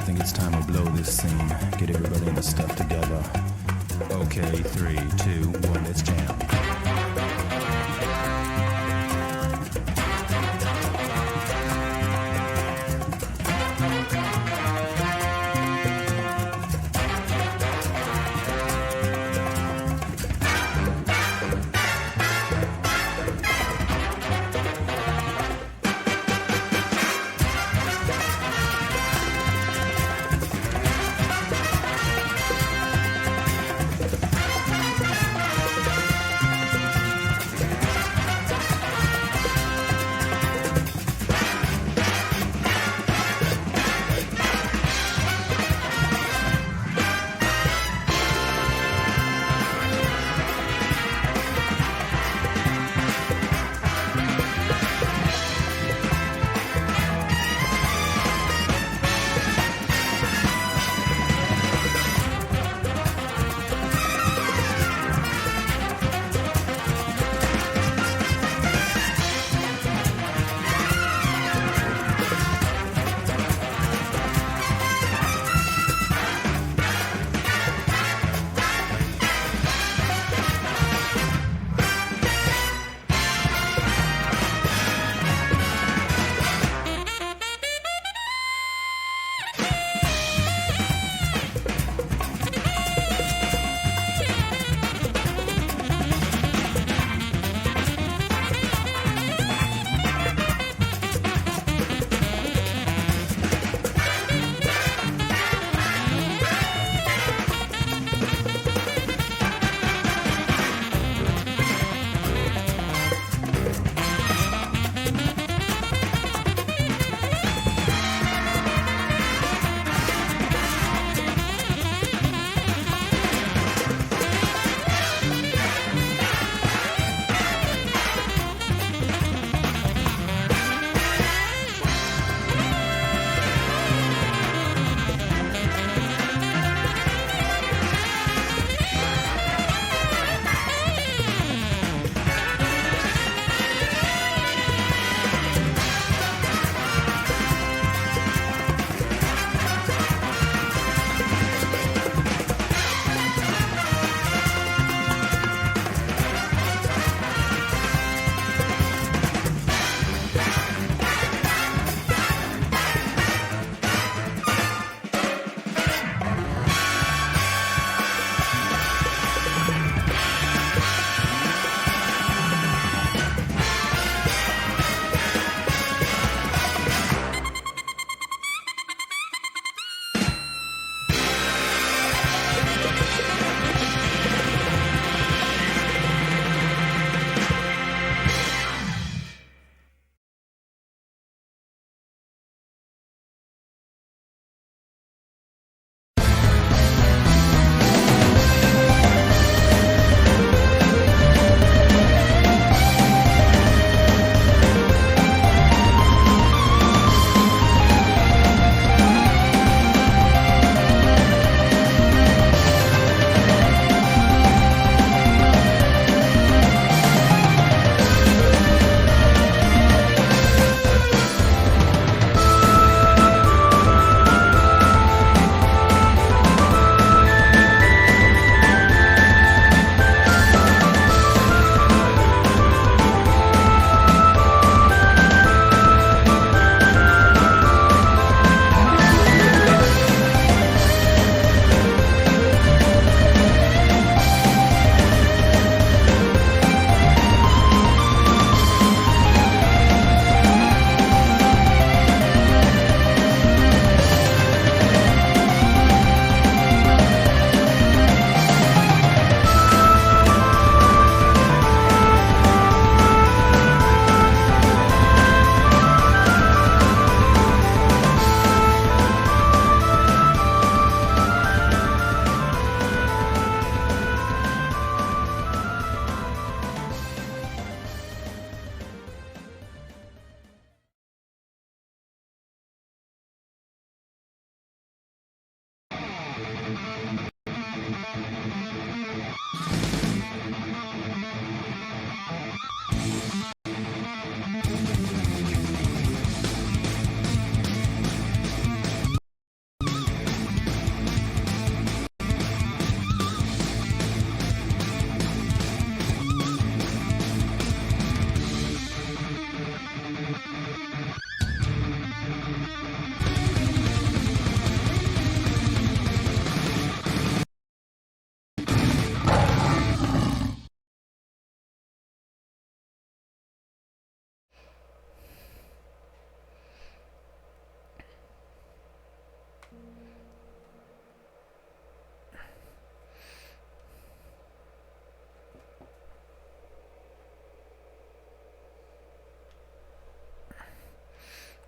think it's time to blow this scene. Get everybody in the stuff together. Okay, 3, 2, 1, let's jam.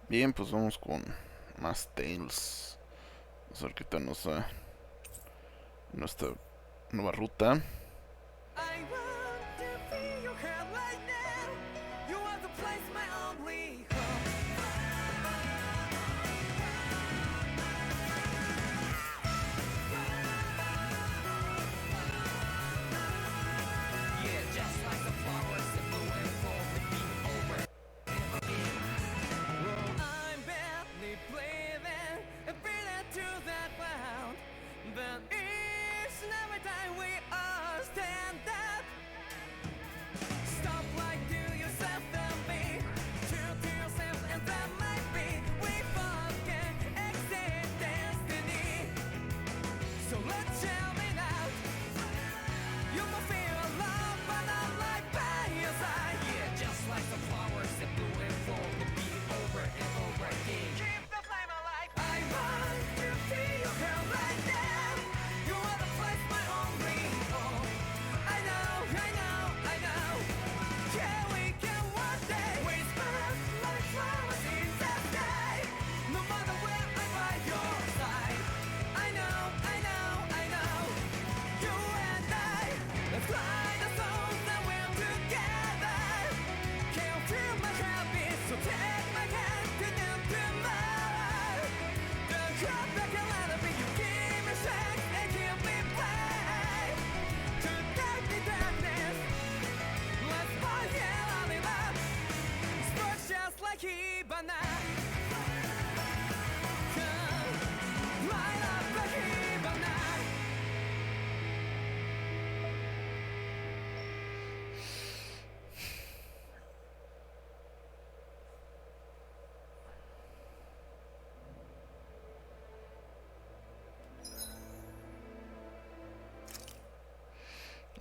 Bien, pues vamos con más Tales. Vamos a ver qué tal nos da nuestra nueva ruta.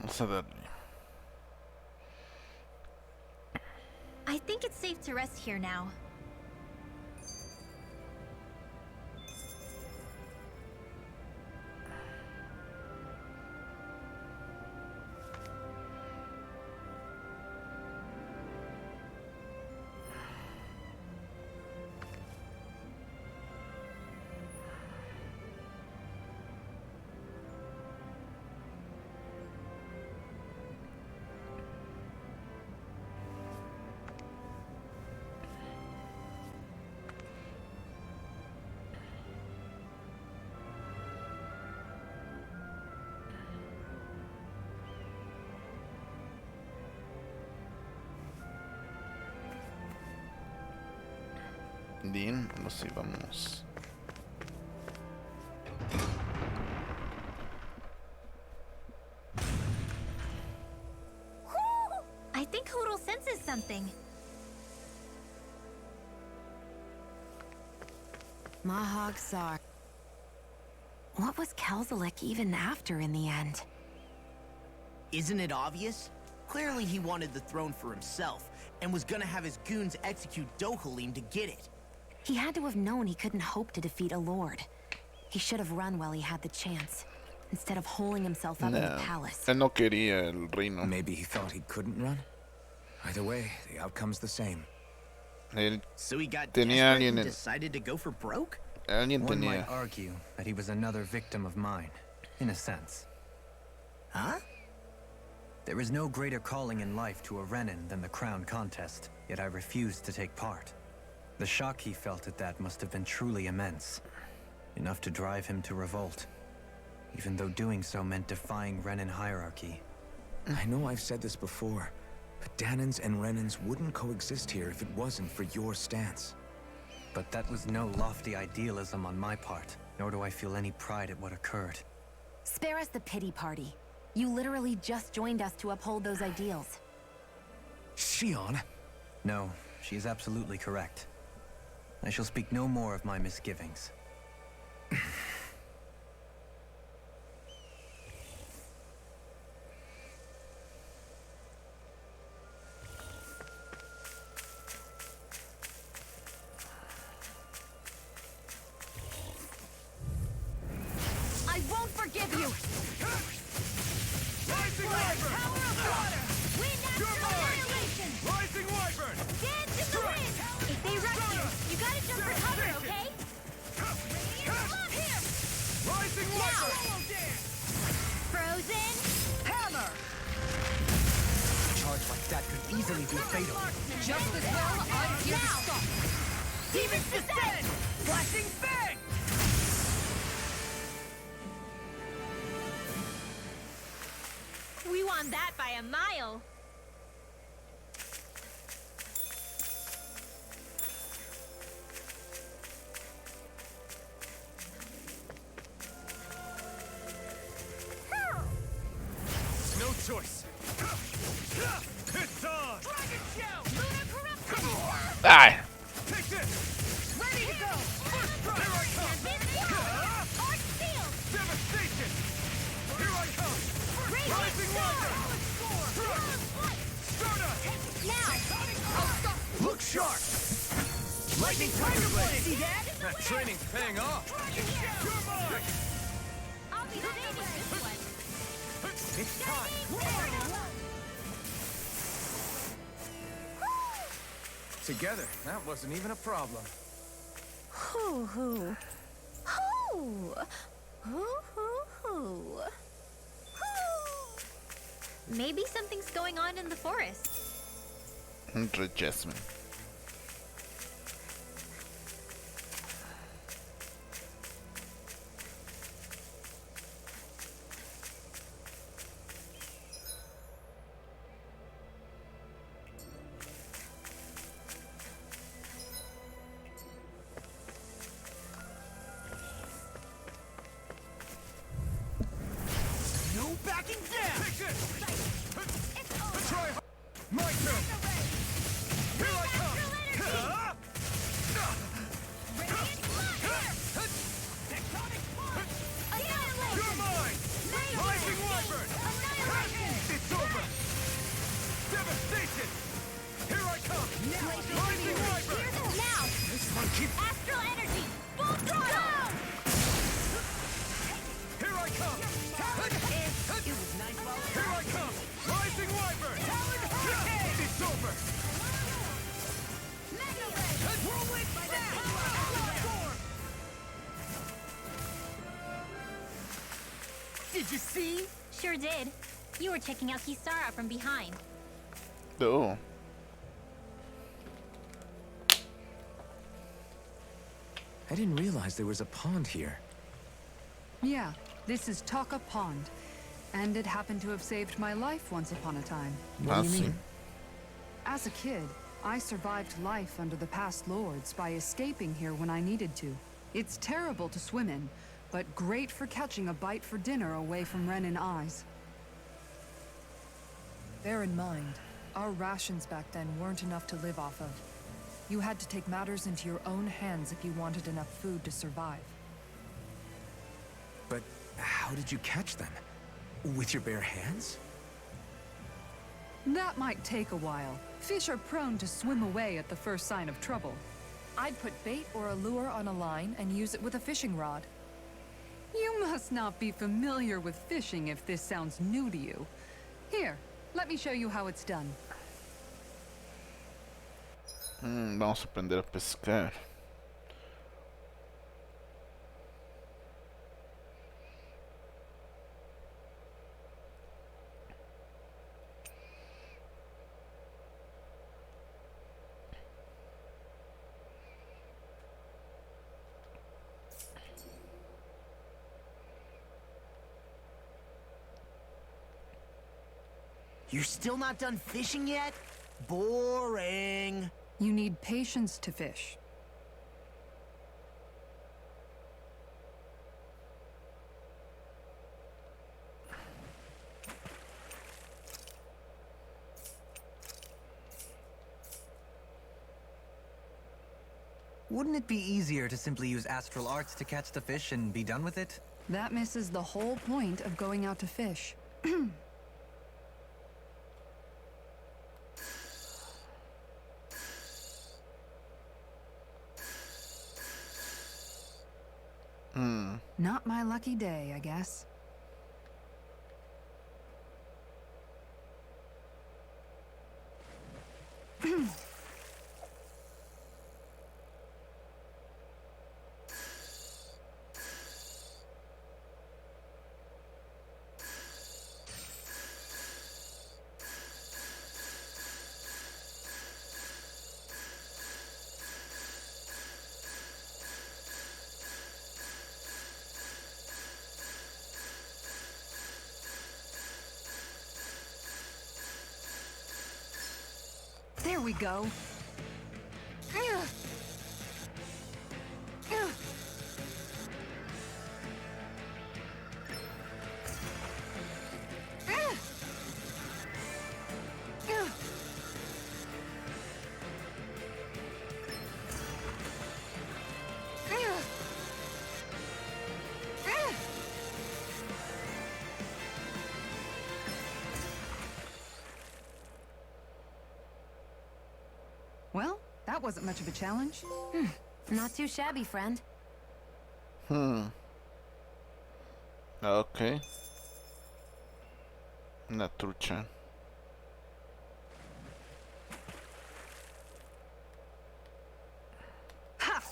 Vamos a darle. I think it's safe to rest here now. Bien, nos íbamos. I think Hoodle senses something. Mahag Saar. What was Kelzelik even after in the end? Isn't it obvious? Clearly he wanted the throne for himself, and was gonna have his goons execute Dohalim to get it. He had to have known he couldn't hope to defeat a lord. He should have run while he had the chance, instead of holding himself up in the palace. Él no quería el reino. Maybe he thought he couldn't run? Either way, the outcome's the same. Él So he got tenía desperate and alguien decided to go for broke? Alguien One tenía. might argue that he was another victim of mine, in a sense. Huh? There is no greater calling in life to a Renin than the crown contest, yet I refused to take part. The shock he felt at that must have been truly immense. Enough to drive him to revolt. Even though doing so meant defying Renin hierarchy. I know I've said this before, but Danans and Renins wouldn't coexist here if it wasn't for your stance. But that was no lofty idealism on my part, nor do I feel any pride at what occurred. Spare us the pity party. You literally just joined us to uphold those ideals. Shionne? No, she is absolutely correct. I shall speak no more of my misgivings. I won't forgive you! Rising Wyvern! Power of water! Wind after annihilation! Rising Wyvern! Dance in the wind! If they rush you, you gotta easily be fatal. Just as well, I'm here to stop. Demons descend! Flashing fang! We won that by a mile. No choice. It's on! Dragon Show! Lunar corruption! ¡Ay! Take this! Ready to go! First strike! Here I come! Arch field! Devastation! Here I come! Rising Water! Stardust! Now! Look sharp! Lightning Tiger Blade! See that? That training's paying off! You're mine! I'll be saving this one. It's time! Together, that wasn't even a problem. Hoo hoo. Hoo. Hoo hoo hoo. Maybe something's going on in the forest. Entre Jasmine. No backing down! Take this! Try hard! My turn! Here I come! Tectonic punch! You're mine! Rising Wyvern! It's over! Devastation! Here I come! Rising Wyvern! Now! This one keeps... Astral energy! Full throttle! Here I come! It was nice while it Here I come! Rising Wyvern! It's over! Whirlwind Storm! Did you see? Sure did. You were checking out Kisara from behind. Oh. I didn't realize there was a pond here. Yeah, this is Taka Pond. And it happened to have saved my life once upon a time. What do you Assim. mean? As a kid, I survived life under the past lords by escaping here when I needed to. It's terrible to swim in, but great for catching a bite for dinner away from Ren and eyes. Bear in mind, our rations back then weren't enough to live off of. You had to take matters into your own hands if you wanted enough food to survive. But how did you catch them? With your bare hands? That might take a while. Fish are prone to swim away at the first sign of trouble. I'd put bait or a lure on a line and use it with a fishing rod. You must not be familiar with fishing if this sounds new to you. Here, let me show you how it's done. Vamos a aprender a pescar. You're still not done fishing yet? Boring. You need patience to fish. Wouldn't it be easier to simply use astral arts to catch the fish and be done with it? That misses the whole point of going out to fish. Not my lucky day, I guess. we go. Well, that wasn't much of a challenge. Not too shabby, friend. Ok. Una trucha. Ha!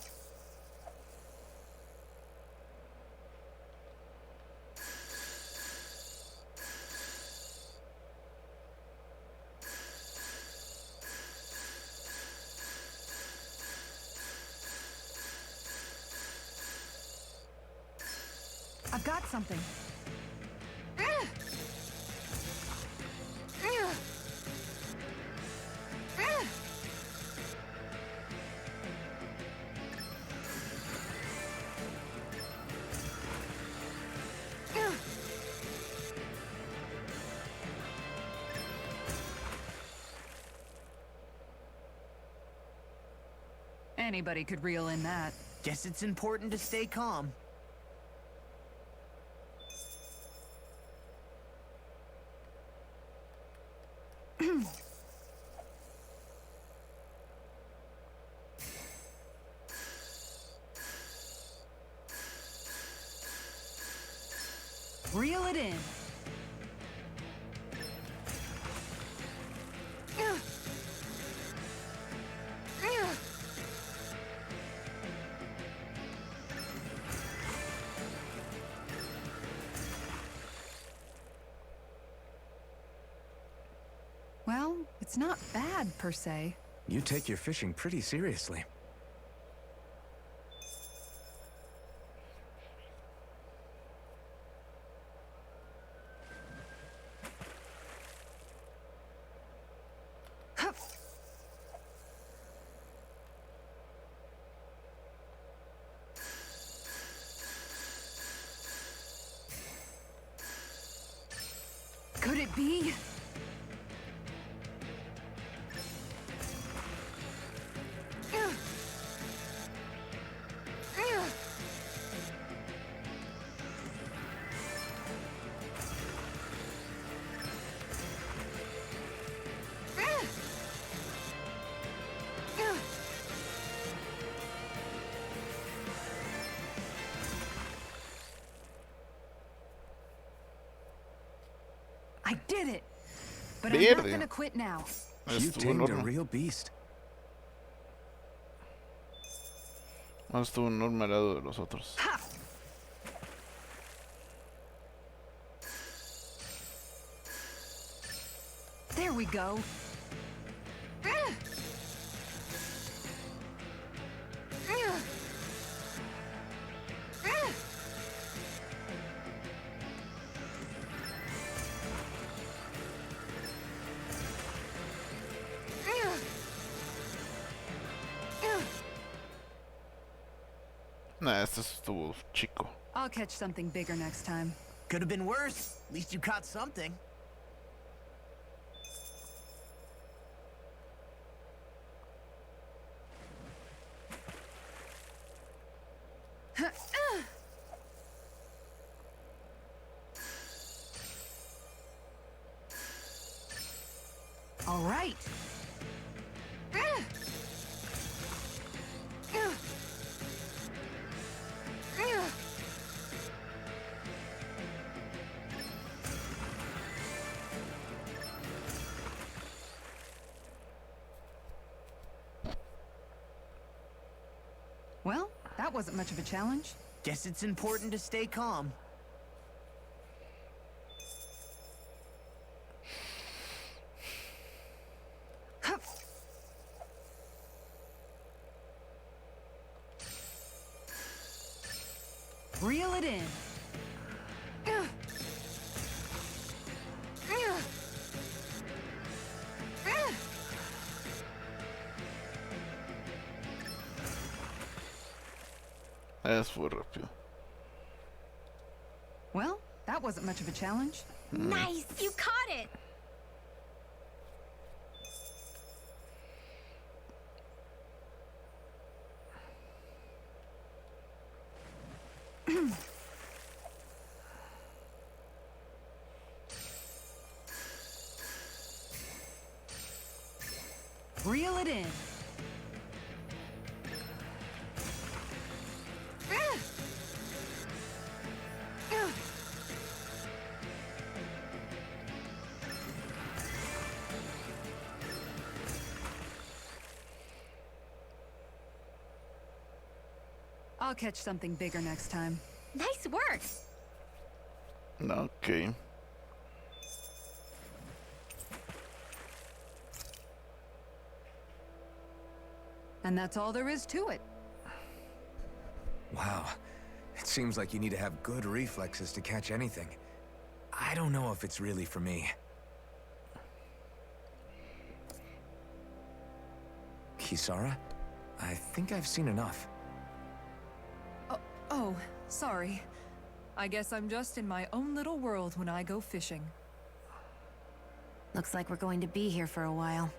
I've got something. Anybody could reel in that. Guess it's important to stay calm. Reel it in. Well, it's not bad, per se. You take your fishing pretty seriously. Could it be? I did it! But I'm not Verde. gonna quit now. You Estuvo tamed a enorme. real beast. Estuvo enorme al lado de los otros. Ha! There we go. Nah, este estuvo chico. I'll catch something bigger next time. Could have been worse. At least you caught something. All right. Well, that wasn't much of a challenge. Guess it's important to stay calm. Hup. Reel it in. fue rápido. Well, that wasn't much of a challenge. Nice! You caught it! Reel it in. I'll catch something bigger next time. Nice work! Ok. And that's all there is to it. Wow. It seems like you need to have good reflexes to catch anything. I don't know if it's really for me. Kisara? I think I've seen enough. Oh, sorry. I guess I'm just in my own little world when I go fishing. Looks like we're going to be here for a while.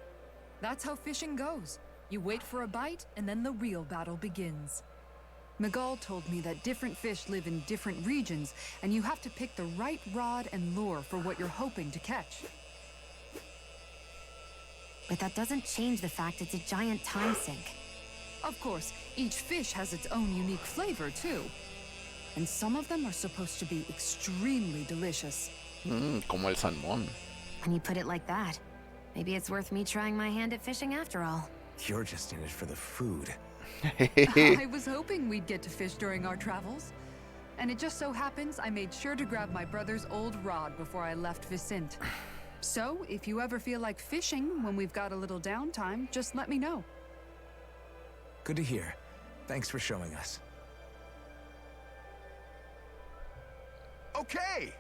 That's how fishing goes. You wait for a bite, and then the real battle begins. Miguel told me that different fish live in different regions, and you have to pick the right rod and lure for what you're hoping to catch. But that doesn't change the fact it's a giant time sink. Of course, each fish has its own unique flavor, too. And some of them are supposed to be extremely delicious. Como el salmón. When you put it like that, maybe it's worth me trying my hand at fishing after all. You're just in it for the food. I was hoping we'd get to fish during our travels. And it just so happens I made sure to grab my brother's old rod before I left Vicente. So, if you ever feel like fishing when we've got a little downtime, just let me know. Good to hear. Thanks for showing us. Okay!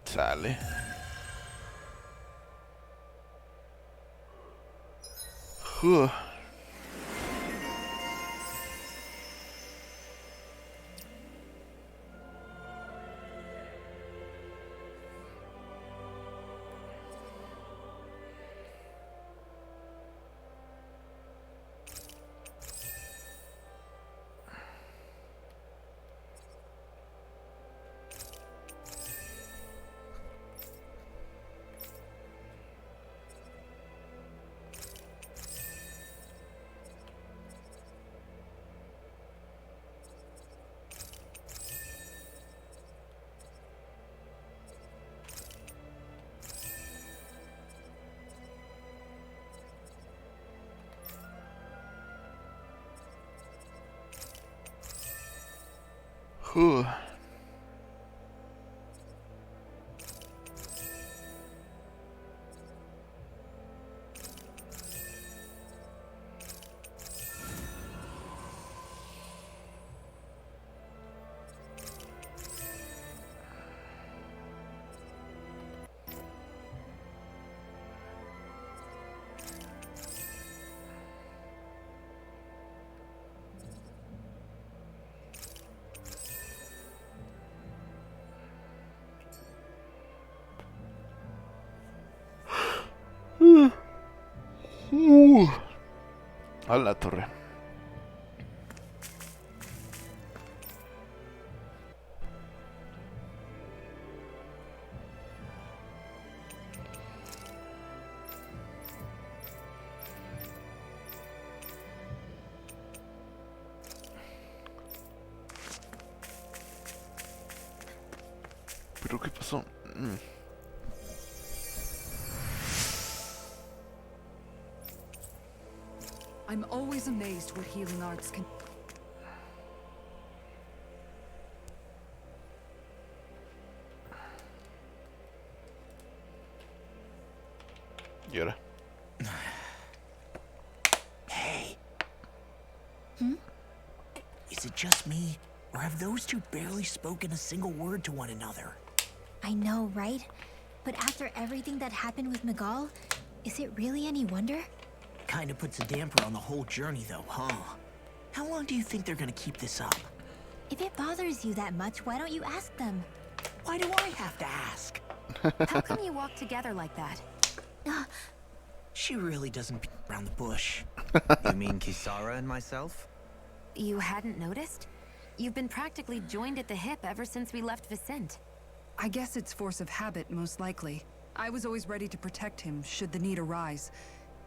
Sale. Huh. Huh. A la torre. ¿Pero qué pasó? I'm always amazed what healing arts can... ¿Y ahora? Hey! Is it just me, or have those two barely spoken a single word to one another? I know, right? But after everything that happened with Miguel, is it really any wonder? Kinda puts a damper on the whole journey though, huh? How long do you think they're gonna keep this up? If it bothers you that much, why don't you ask them? Why do I have to ask? How come you walk together like that? She really doesn't beat around the bush. You mean Kisara and myself? You hadn't noticed? You've been practically joined at the hip ever since we left Vicente. I guess it's force of habit, most likely. I was always ready to protect him, should the need arise.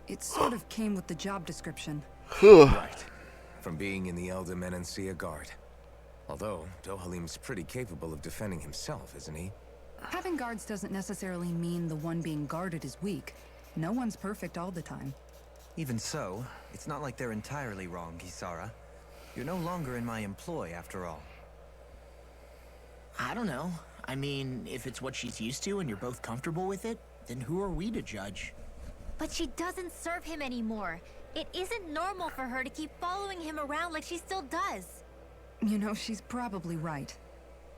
It sort of came with the job description. Right. From being in the Elde Menancia guard. Although, Dohalim's pretty capable of defending himself, isn't he? Having guards doesn't necessarily mean the one being guarded is weak. No one's perfect all the time. Even so, it's not like they're entirely wrong, Kisara. You're no longer in my employ, after all. I don't know. I mean, if it's what she's used to and you're both comfortable with it, then who are we to judge? But she doesn't serve him anymore. It isn't normal for her to keep following him around like she still does. You know, she's probably right.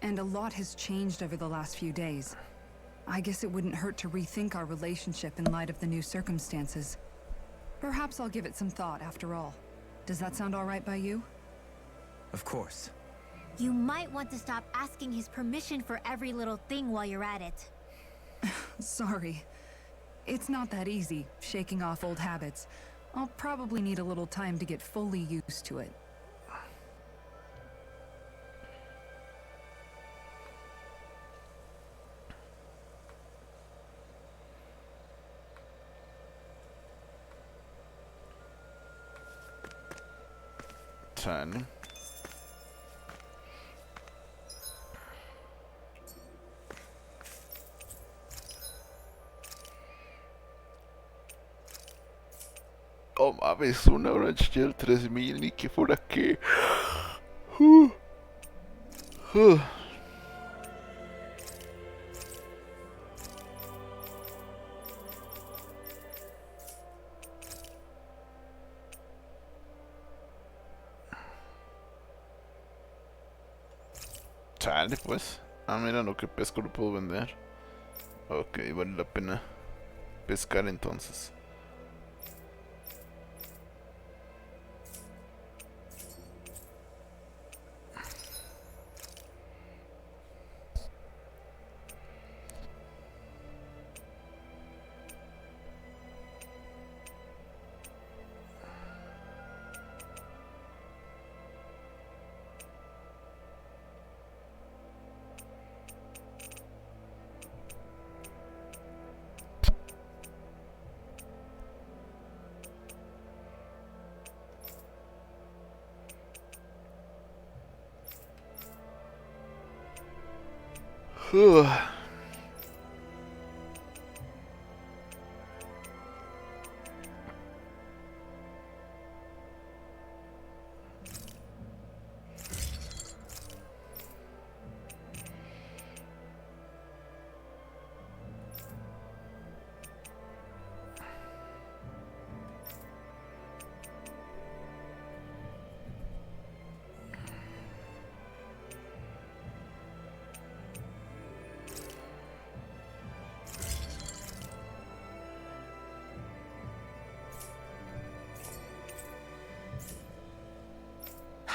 And a lot has changed over the last few days. I guess it wouldn't hurt to rethink our relationship in light of the new circumstances. Perhaps I'll give it some thought after all. Does that sound all right by you? Of course. You might want to stop asking his permission for every little thing while you're at it. Sorry. It's not that easy, shaking off old habits. I'll probably need a little time to get fully used to it. Sale. Oh mames, una Orange Gel 3000, ni que fuera que. Sale pues. Ah, mira lo que pesco lo puedo vender. Ok, vale la pena pescar entonces.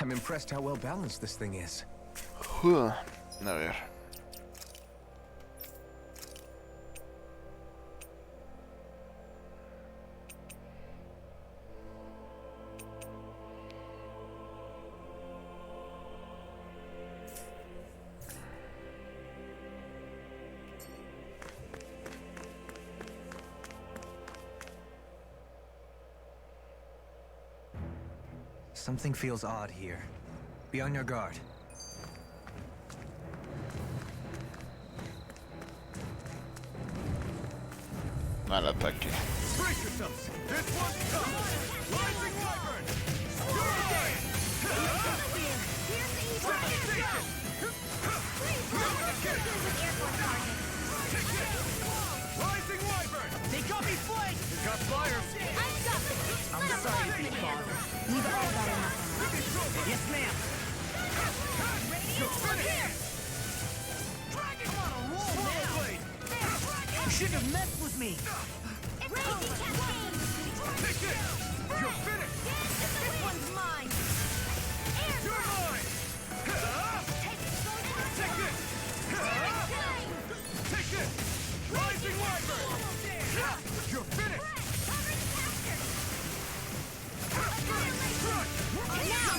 I'm impressed how well balanced this thing is. A ver. Something feels odd here. Be on your guard. Mal ataque. Brace yourselves. This one's tough. Rising Wyvern. You're again. Rising Wyvern. They got me flanked! Got flyers. I'm sorry, big father. We've all got enough. Yes, ma'am. I'm on a roll now. You shouldn't have messed with me. Raging cascade! Take it! You're finished! This one's mine! Air You're mine! Take it! Take it! Take it! Rising Wyvern! You're finished! Now!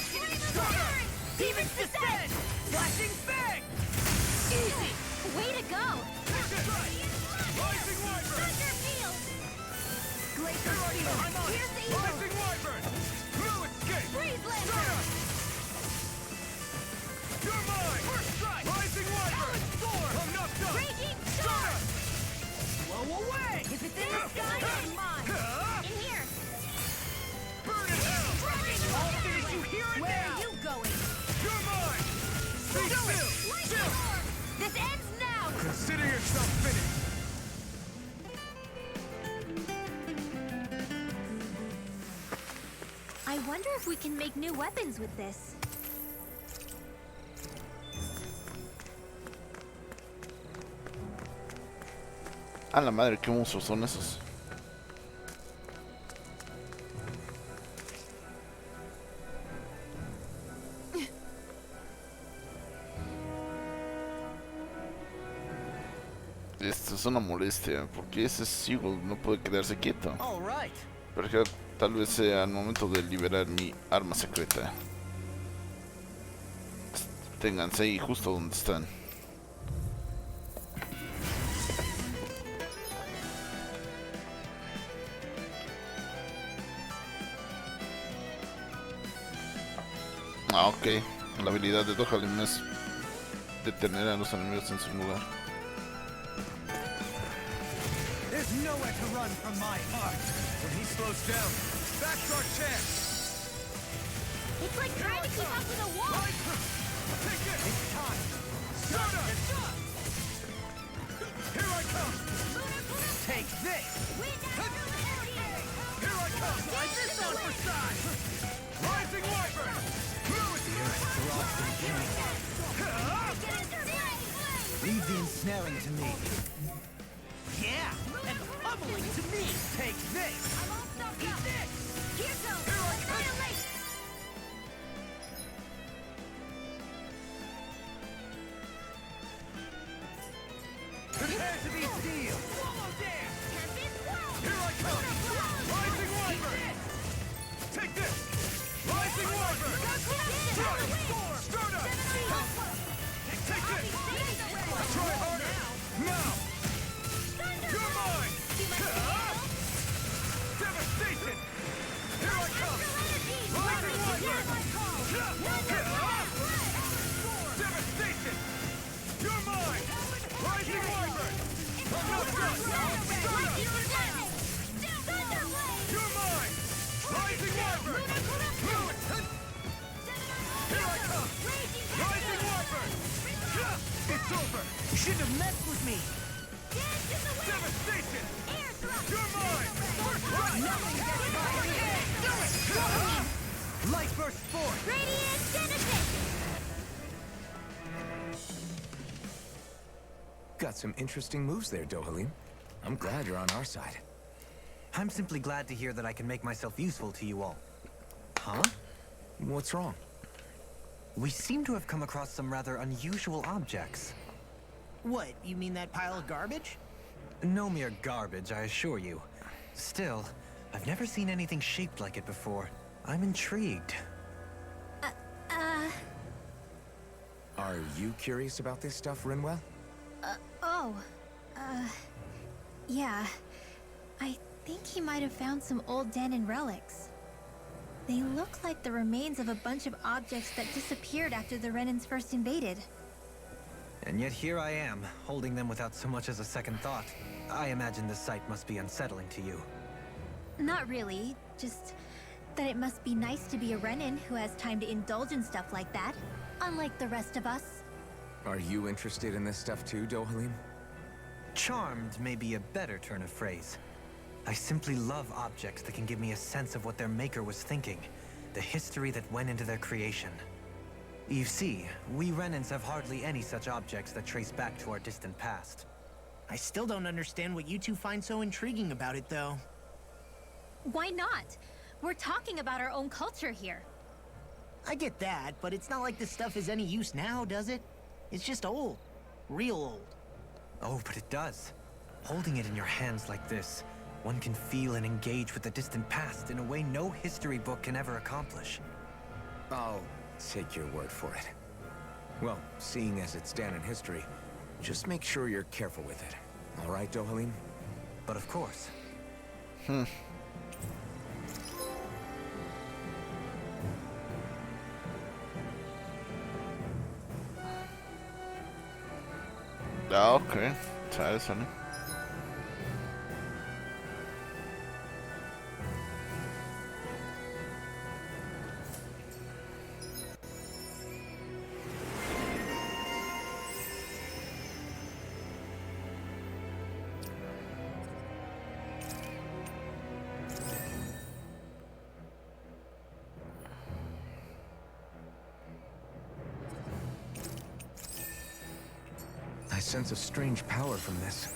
Demon's Descent! Flashing Fang! Easy! Way to go! Rising Wyvern! Glacier Steel! I'm on it! Here's the evil! Rising Wyvern! Blue escape! Freeze Lancer! Stardust! You're mine! First strike! Rising Wyvern! I'm knocked up! Raging Storm! Blow away! If it's in the sky, it's mine! In here! Burn in hell! I'll finish you here and Where now! are you going? You're mine! Stay still! Still! This ends now! Consider yourself finished! I wonder if we can make new weapons with this. A la madre, qué monstruos son esos. Esto es una molestia, porque ese Seagull no puede quedarse quieto. All right. Pero que tal vez sea el momento de liberar mi arma secreta. Ténganse ahí justo donde están. Ah, ok. La habilidad de Dohalim es detener a los enemigos en su lugar. There's nowhere to run from my heart. When he slows down, that's our chance. It's like trying to keep up with a wall! Take it! It's time. Stardust! Here I come! Take this! Here I come! Slide this on for size! Rising Wyvern! Blue Leave the ensnaring to me. Yeah! And pummeling to me! Take this! Eat this! Here goes! Annihilate! Prepare to be steel! Swallow there! Here I come! Rising Wyvern! Take this! Rising Wyvern! Stardust! Take this! Try harder! Now! You're mine! Devastation! Here I come! Rising Wyvern! Devastation! You're mine! Rising Wyvern! I'm not done! Stardust! You're mine! Rising Wyvern! Here I come! Rising Wyvern! It's over! You shouldn't have messed with me! Devastation! You're mine! Light burst forth! Radiant Genesis! Got some interesting moves there, Dohalim. I'm glad you're on our side. I'm simply glad to hear that I can make myself useful to you all. Huh? What's wrong? We seem to have come across some rather unusual objects. What, you mean that pile of garbage? No mere garbage, I assure you. Still, I've never seen anything shaped like it before. I'm intrigued. Are you curious about this stuff, Rinwell? Yeah. I think he might have found some old Danon relics. They look like the remains of a bunch of objects that disappeared after the Renans first invaded. And yet here I am, holding them without so much as a second thought. I imagine this sight must be unsettling to you. Not really, just that it must be nice to be a Renan who has time to indulge in stuff like that, unlike the rest of us. Are you interested in this stuff too, Dohalim? Charmed may be a better turn of phrase. I simply love objects that can give me a sense of what their maker was thinking. the history that went into their creation. You see, we Renans have hardly any such objects that trace back to our distant past. I still don't understand what you two find so intriguing about it, though. Why not? We're talking about our own culture here. I get that, but it's not like this stuff is any use now, does it? It's just old. Real old. Oh, but it does. Holding it in your hands like this, one can feel and engage with the distant past in a way no history book can ever accomplish. I'll take your word for it. Well, seeing as it's down in history, just make sure you're careful with it. All right, Dohalim? But of course. Ja, okej. Så här är det nu. I sense a strange power from this.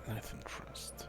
Life interest.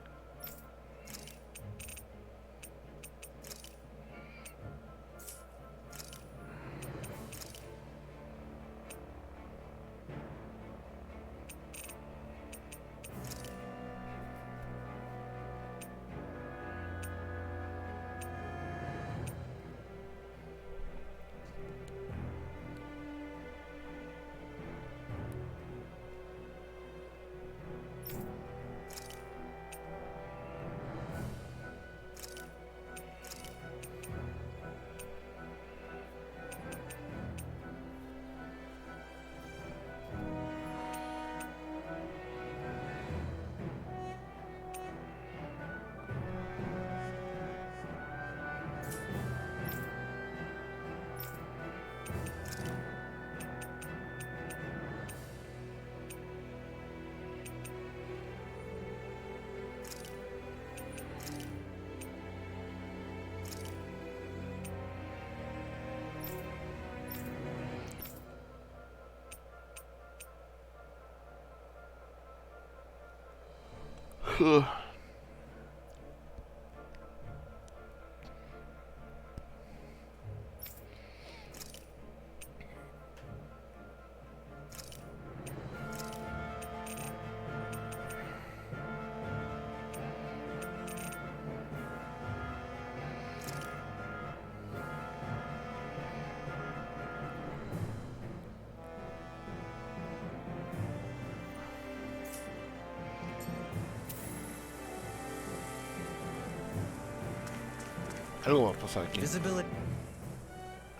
Algo va a pasar aquí. Visibility.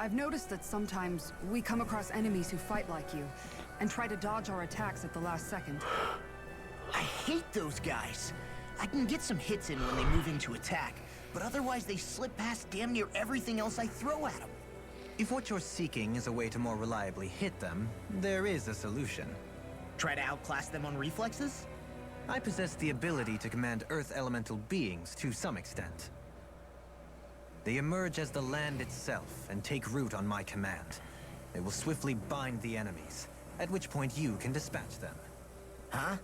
I've noticed that sometimes we come across enemies who fight like you and try to dodge our attacks at the last second. I hate those guys. I can get some hits in when they move into attack, but otherwise they slip past damn near everything else I throw at them. If what you're seeking is a way to more reliably hit them, there is a solution. Try to outclass them on reflexes? I possess the ability to command Earth elemental beings to some extent. They emerge as the land itself and take root on my command. They will swiftly bind the enemies, at which point you can dispatch them. Huh?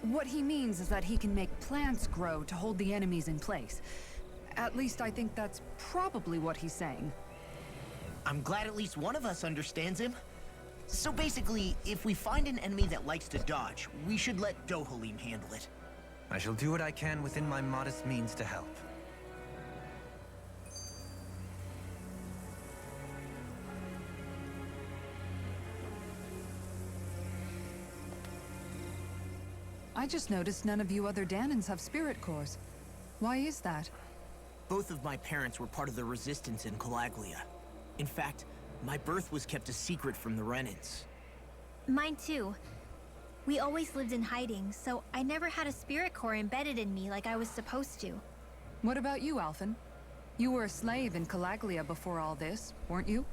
What he means is that he can make plants grow to hold the enemies in place. At least I think that's probably what he's saying. I'm glad at least one of us understands him. So basically, if we find an enemy that likes to dodge, we should let Dohalim handle it. I shall do what I can within my modest means to help. I just noticed none of you other Danans have spirit cores. Why is that? Both of my parents were part of the resistance in Calaglia. In fact, my birth was kept a secret from the Renans. Mine too. We always lived in hiding, so I never had a spirit core embedded in me like I was supposed to. What about you, Alphen? You were a slave in Calaglia before all this, weren't you?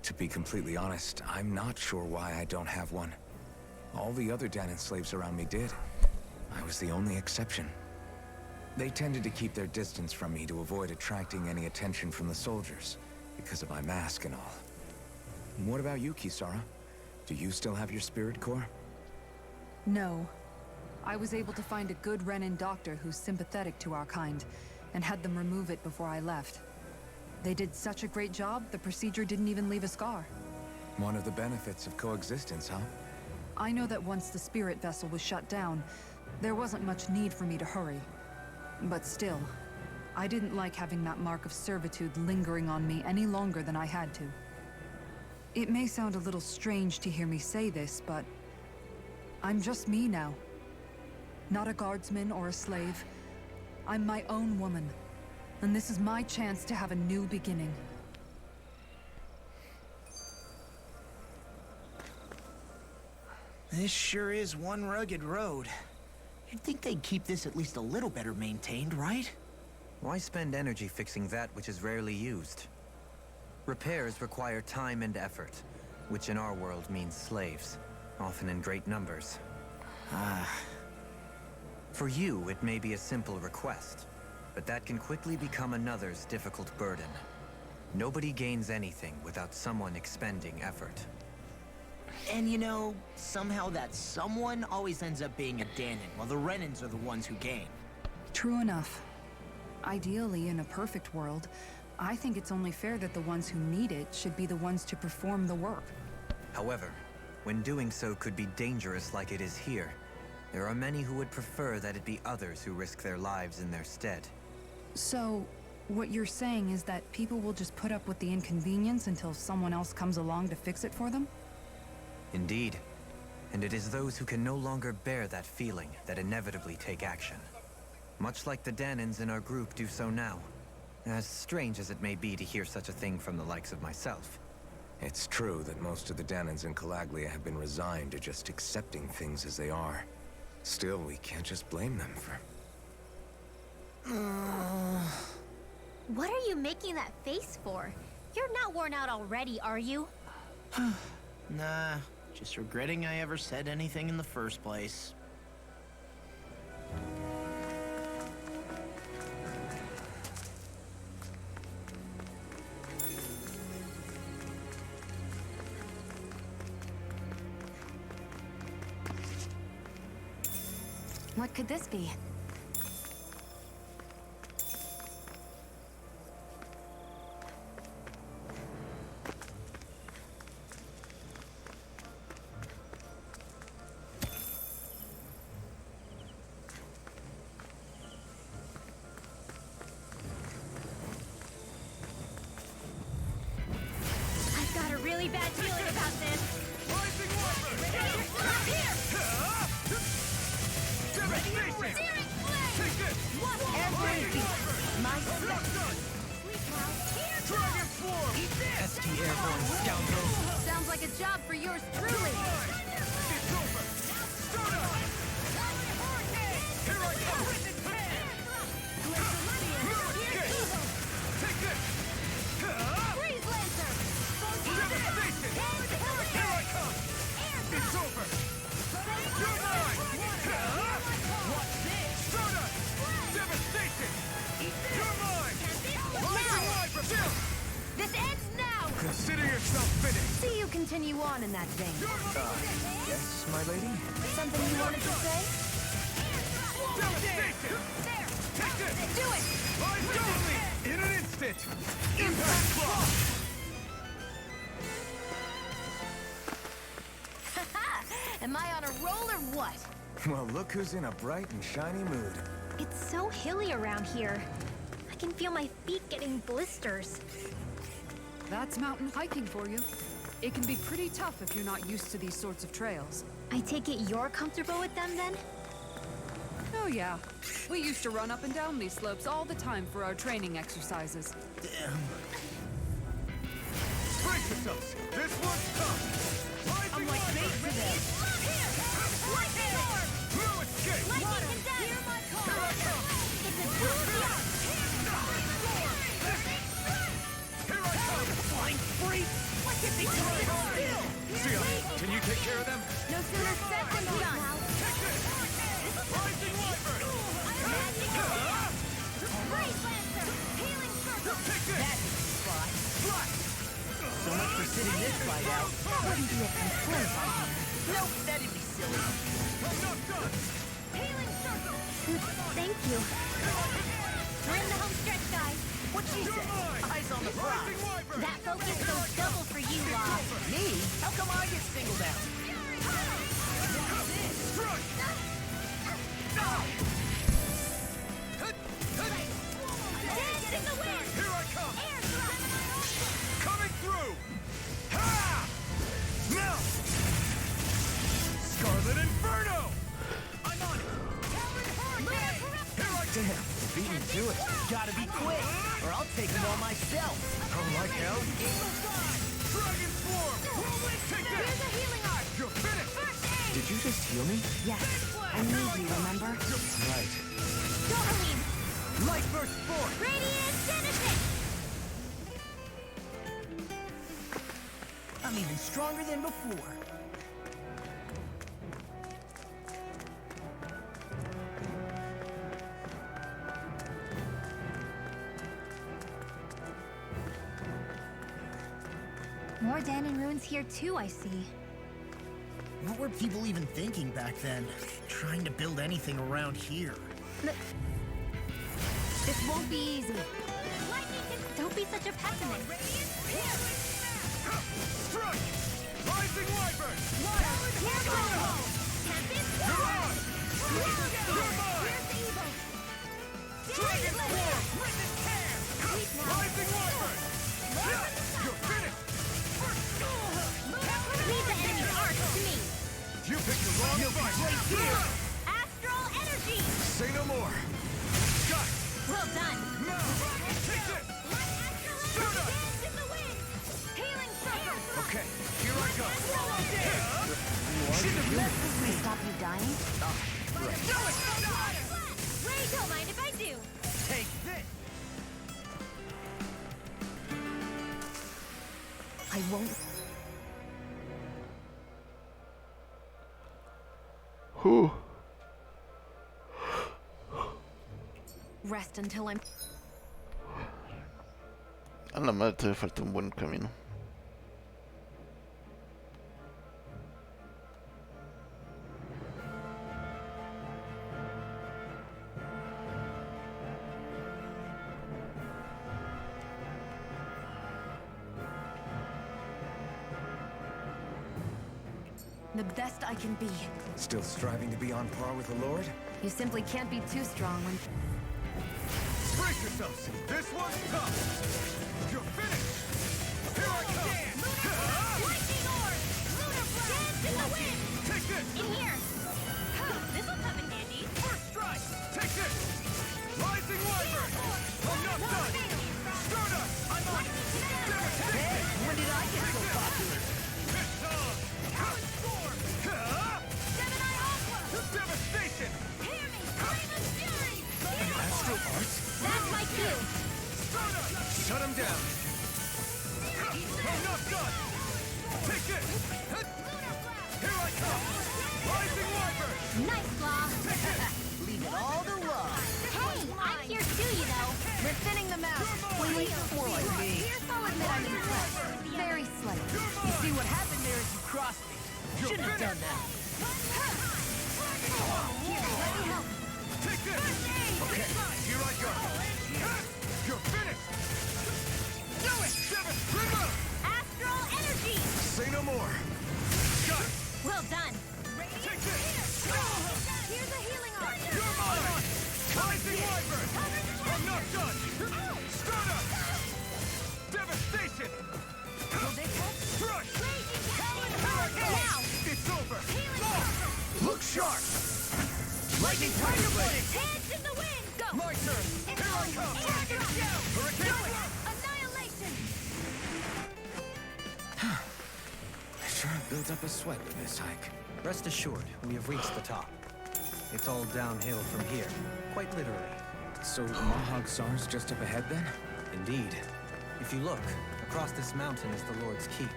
To be completely honest, I'm not sure why I don't have one. All the other Danan slaves around me did. I was the only exception. They tended to keep their distance from me to avoid attracting any attention from the soldiers, because of my mask and all. And what about you, Kisara? Do you still have your spirit core? No. I was able to find a good Renan doctor who's sympathetic to our kind, and had them remove it before I left. They did such a great job, the procedure didn't even leave a scar. One of the benefits of coexistence, huh? I know that once the spirit vessel was shut down, there wasn't much need for me to hurry. But still, I didn't like having that mark of servitude lingering on me any longer than I had to. It may sound a little strange to hear me say this, but I'm just me now. Not a guardsman or a slave. I'm my own woman, and this is my chance to have a new beginning. This sure is one rugged road. You'd think they'd keep this at least a little better maintained, right? Why spend energy fixing that which is rarely used? Repairs require time and effort, which in our world means slaves, often in great numbers. For you, it may be a simple request, but that can quickly become another's difficult burden. Nobody gains anything without someone expending effort. And you know, somehow that someone always ends up being a Danan, while the Renans are the ones who gain. True enough. Ideally, in a perfect world, I think it's only fair that the ones who need it should be the ones to perform the work. However, when doing so could be dangerous like it is here, there are many who would prefer that it be others who risk their lives in their stead. So, what you're saying is that people will just put up with the inconvenience until someone else comes along to fix it for them? Indeed. And it is those who can no longer bear that feeling that inevitably take action. Much like the Danans in our group do so now. As strange as it may be to hear such a thing from the likes of myself. It's true that most of the Danans in Calaglia have been resigned to just accepting things as they are. Still, we can't just blame them for... What are you making that face for? You're not worn out already, are you? Nah, just regretting I ever said anything in the first place. What could this be? I've got a really bad feeling about this. Rising water! Here! Devastation! Searing flame! Take this! Everything! My Not done! Sleep well. Here Dragon Swarm! ST Airborne scoundrel! Sounds like a job for yours truly. It's over! Start up! Here I come! Okay. Take this! Freeze Lancer! Devastation! Here I come! It's over! You're mine! Start up! Devastation! You're mine! Rising live still! This ends now! Consider yourself finished! See you continue on in that vein. Yes, my lady? Something you wanted to say? Devastation! There! Take this! Do it! I'm going! In an instant! Impact block! Am I on a roll or what? Well, look who's in a bright and shiny mood. It's so hilly around here. I can feel my feet getting blisters. That's mountain hiking for you. It can be pretty tough if you're not used to these sorts of trails. I take it you're comfortable with them then? Oh yeah. We used to run up and down these slopes all the time for our training exercises. Brace yourselves! This one's tough! I'm like bait for them. Lightning orb! No escape! Lightning condemned! Hear my call! It's a true shot! Here I come! Flying freak! Why can't they try it still? Shionne, can you take care of them? No sooner said than done! Take this! Rising Wyvern! Raise Lancer! Healing circle! Take this! That's a spot. Blast! So much for sitting this fight out. That wouldn't be a concern. Nope, that'd be silly. I'm not done! Healing circle! Thank you. We're in the home stretch, guys. What she You're say? mine! Eyes on the prize. Rising Wyvern! That focus goes double for you, Law. Me? How come I get singled out? Strike! Dance in the wind! Here I come! Air thrust! Coming through! Ha! Now! Scarlet Inferno! I'm on it! Here I come! Damn, beat me to it. Gotta be quick, or I'll take them all myself. Oh, like hell? Dragon Swarm! Take Here's this! a healing arc! You're finished! First aid! Did you just heal me? Yes, I need you, remember? Right. Dohalim! Light burst forth. Radiant Genesis! I'm even stronger than before. More Danon ruins here too, I see. What were people even thinking back then? Trying to build anything around here. This won't be easy. Don't be such a pessimist. Strike! Rising Wyvern! Here's my home! You're on! You're mine! Dragon Swarm! Rising Wyvern! You're finished! Leave the enemy's arc to me! You picked the wrong fight! Astral energy! Say no more! Got it! Well done! Now! Take this! Shoot us! Dance in the wind! Healing circle! Okay, here I go! Shouldn't have messed with me. Stop you dying? Do it! Ray, don't mind if I do! Take this. I won't. Rest until I'm... A la madre te falta un buen camino. the best I can be. Still striving to be on par with the Lord? You simply can't be too strong when... Brace yourselves! This one's tough! You're finished! Here I come! Lightning orb! Lunar blast! Dance in the wind! Take this! In here! This'll come in handy! First strike! Take this! Rising Wyvern! I'm not done! Stardust! I'm on it! Hey, when did I get so popular? It's on! Talon Storm! Gemini Aqua! Devastation! Hear me! Flame of fury! Astral arts? That's my cue! Stardust! Shut him down! I'm not done! Take this! Here I come! Rising Wyvern! Nice, Law! Leave it all to love. Hey, I'm here too, you know! We're thinning them out. Wait, more like me. I'll admit I'm impressed. Very slightly. You see what happened there is you crossed me. Shouldn't have done that. Here, let me help. Take this! Okay, here I go! You're finished! Do it! Seven! Trigger! Astral energy! Say no more! Got it! Well done! Take this! Wyvern! I'm not done! Start up! Devastation! Crush! Now! It's over! Look sharp! Lightning Tiger Blade! Hands in the wind! Go! My turn! Here I come! Hurricane! Annihilation! I sure built up a sweat for this hike. Rest assured, we have reached the top. It's all downhill from here, quite literally. So Mahag Saar's just up ahead then? Indeed. If you look, across this mountain is the Lord's Keep.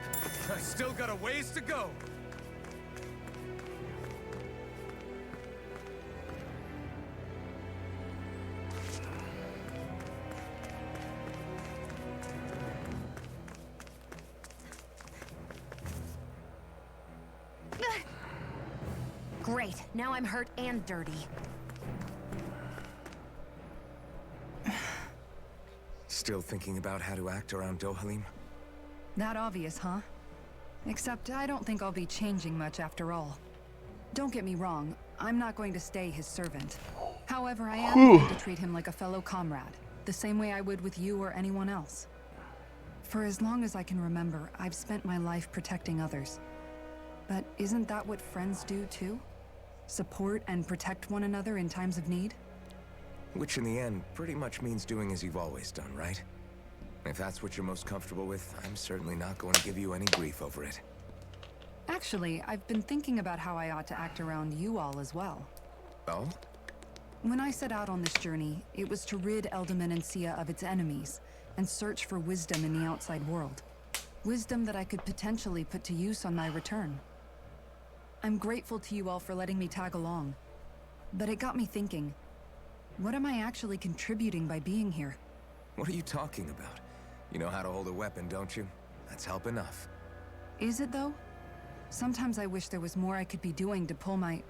I still got a ways to go! Great, now I'm hurt and dirty. Still thinking about how to act around Dohalim? That obvious, huh? Except I don't think I'll be changing much after all. Don't get me wrong, I'm not going to stay his servant. However, I am going to treat him like a fellow comrade, the same way I would with you or anyone else. For as long as I can remember, I've spent my life protecting others. But isn't that what friends do too? Support and protect one another in times of need? Which in the end pretty much means doing as you've always done, right? If that's what you're most comfortable with, I'm certainly not going to give you any grief over it. Actually, I've been thinking about how I ought to act around you all as well. Oh? When I set out on this journey, it was to rid Elde Menancia of its enemies and search for wisdom in the outside world. Wisdom that I could potentially put to use on my return. I'm grateful to you all for letting me tag along, but it got me thinking, what am I actually contributing by being here? What are you talking about? You know how to hold a weapon, don't you? That's help enough. Is it though? Sometimes I wish there was more I could be doing to pull my...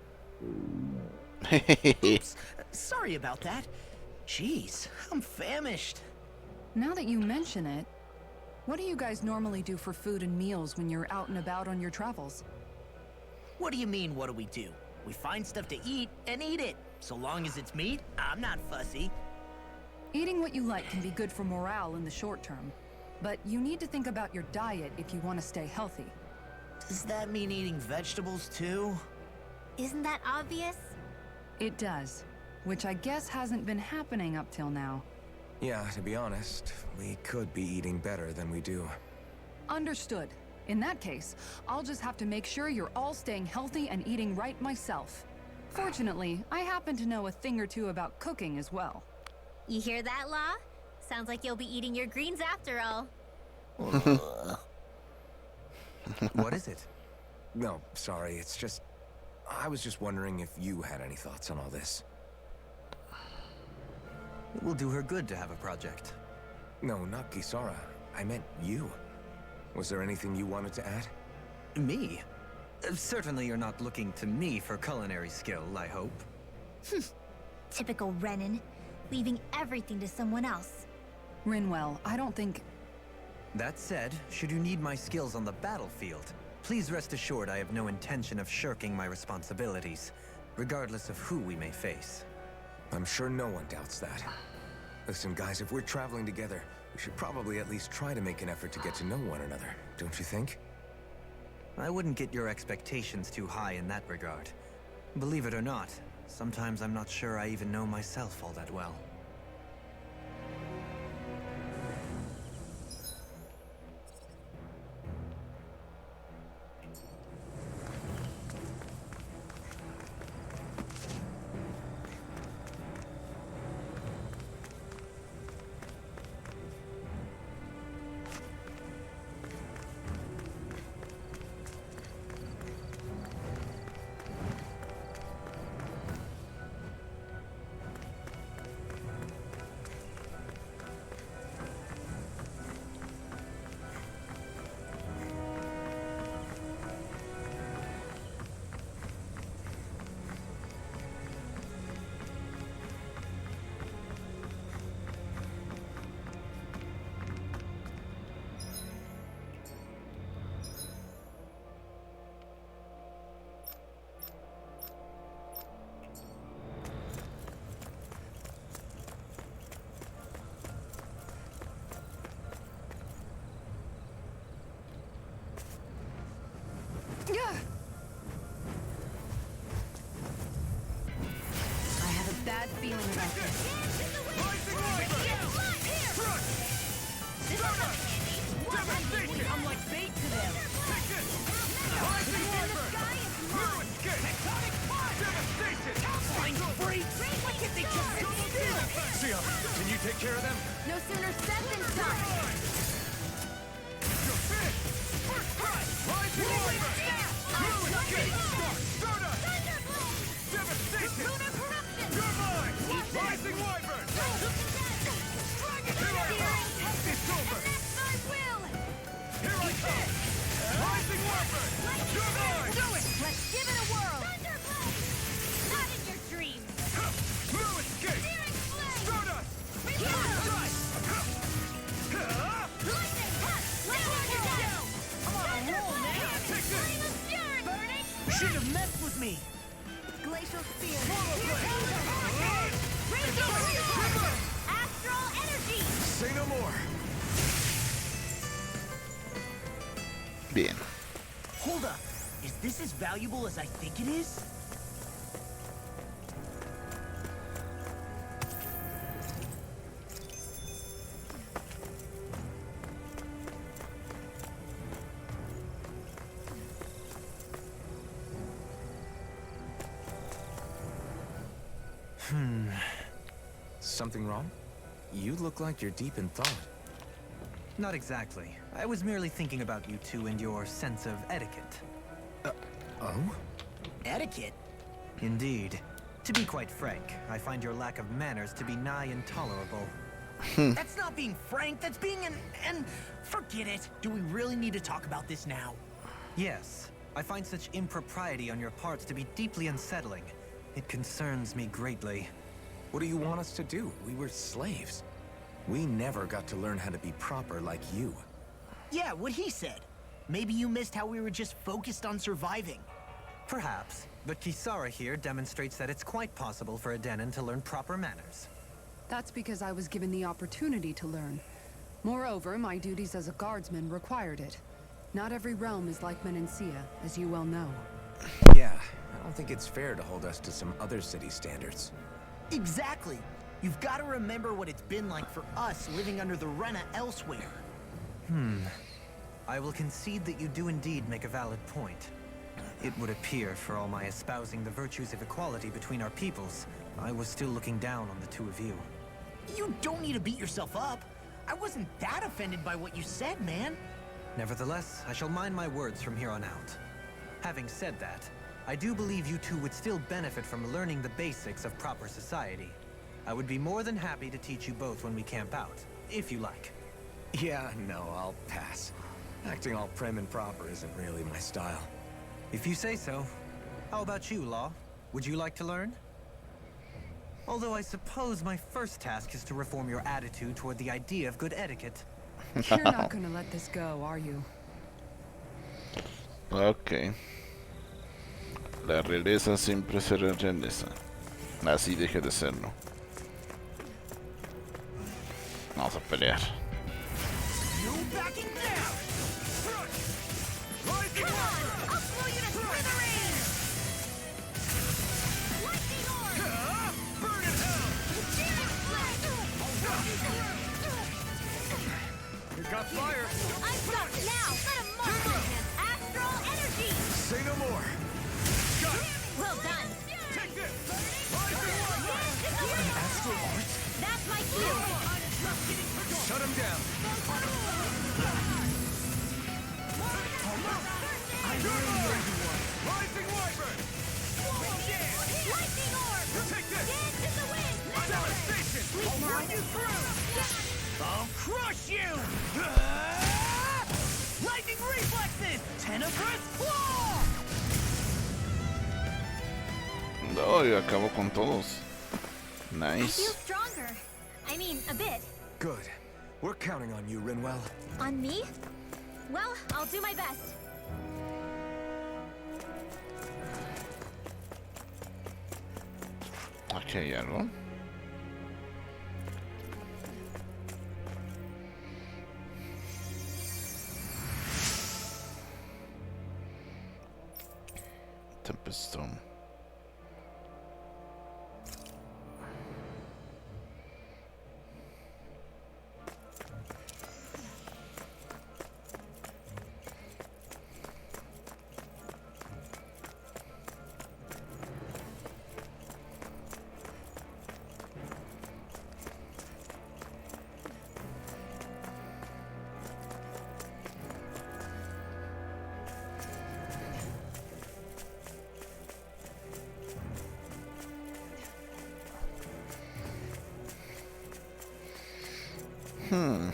Oops. Sorry about that. Jeez, I'm famished. Now that you mention it, what do you guys normally do for food and meals when you're out and about on your travels? What do you mean, what do we do? We find stuff to eat and eat it. So long as it's meat, I'm not fussy. Eating what you like can be good for morale in the short term, but you need to think about your diet if you want to stay healthy. Does that mean eating vegetables too? Isn't that obvious? It does, which I guess hasn't been happening up till now. Yeah, to be honest, we could be eating better than we do. Understood. In that case, I'll just have to make sure you're all staying healthy and eating right myself. Fortunately, I happen to know a thing or two about cooking as well. You hear that, Law? Sounds like you'll be eating your greens after all. What is it? No, sorry, it's just... I was just wondering if you had any thoughts on all this. It will do her good to have a project. No, not Gisara. I meant you. Was there anything you wanted to add? Me? Certainly you're not looking to me for culinary skill, I hope. Typical Renan, leaving everything to someone else. Rinwell, I don't think... That said, should you need my skills on the battlefield, please rest assured I have no intention of shirking my responsibilities, regardless of who we may face. I'm sure no one doubts that. Listen, guys, if we're traveling together, we should probably at least try to make an effort to get to know one another, don't you think? I wouldn't get your expectations too high in that regard. Believe it or not, sometimes I'm not sure I even know myself all that well. feeling about this. I'm like bait to them. Flying freaks! Why can't they just sit still? Shionne, can you take care of them? No sooner said than done. Rising Wyvern! It's over! Here I come! Rising Wyvern! You're mine! Do it! Let's give it a whirl! Not in your dreams! LuisM-X! Stardust! Should have messed with me. Glacial spear. Astral energy! Say no more! Bien. Hold up. Is this as valuable as I think it is? Something wrong? You look like you're deep in thought. Not exactly. I was merely thinking about you two and your sense of etiquette. Oh? Etiquette? Indeed. To be quite frank, I find your lack of manners to be nigh intolerable. That's not being frank, that's being and forget it. Do we really need to talk about this now? Yes, I find such impropriety on your parts to be deeply unsettling. It concerns me greatly. What do you want us to do? We were slaves. We never got to learn how to be proper like you. Yeah, what he said. Maybe you missed how we were just focused on surviving. Perhaps, but Kisara here demonstrates that it's quite possible for a Denon to learn proper manners. That's because I was given the opportunity to learn. Moreover, my duties as a guardsman required it. Not every realm is like Menancia, as you well know. Yeah, I don't think it's fair to hold us to some other city standards. Exactly. You've got to remember what it's been like for us living under the Rena elsewhere. I will concede that you do indeed make a valid point. It would appear, for all my espousing the virtues of equality between our peoples, I was still looking down on the two of you. You don't need to beat yourself up. I wasn't that offended by what you said, man. Nevertheless, I shall mind my words from here on out. Having said that, I do believe you two would still benefit from learning the basics of proper society. I would be more than happy to teach you both when we camp out, if you like. Yeah, no, I'll pass. Acting all prim and proper isn't really my style. If you say so. How about you, Law? Would you like to learn? Although I suppose my first task is to reform your attitude toward the idea of good etiquette. You're not gonna let this go, are you? Ok. La realeza siempre será realeza. Así deje de serlo. Vamos a pelear. Got fire! I'm stuck now! Let him march! Astral energy! Say no more! Got it! Well done! Take this! Astral art? That's my cue! Shut him down! I really need one! Rising Wyvern! Lightning orb! Take this! Dance in the wind! Devastation! I'll run you through! I'll crush you! Lightning reflexes! Tenebrous claw! No, y acabo con todos. I Nice. feel stronger. I mean, a bit. Good. We're counting on you, Rinwell. On me? Well, I'll do my best. Aquí hay algo. Tempestone. Hmm.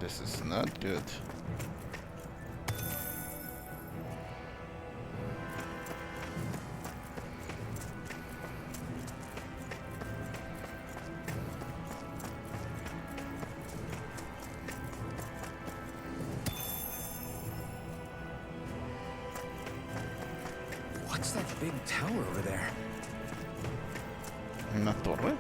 This is not good. What's that big tower over there? Una torre.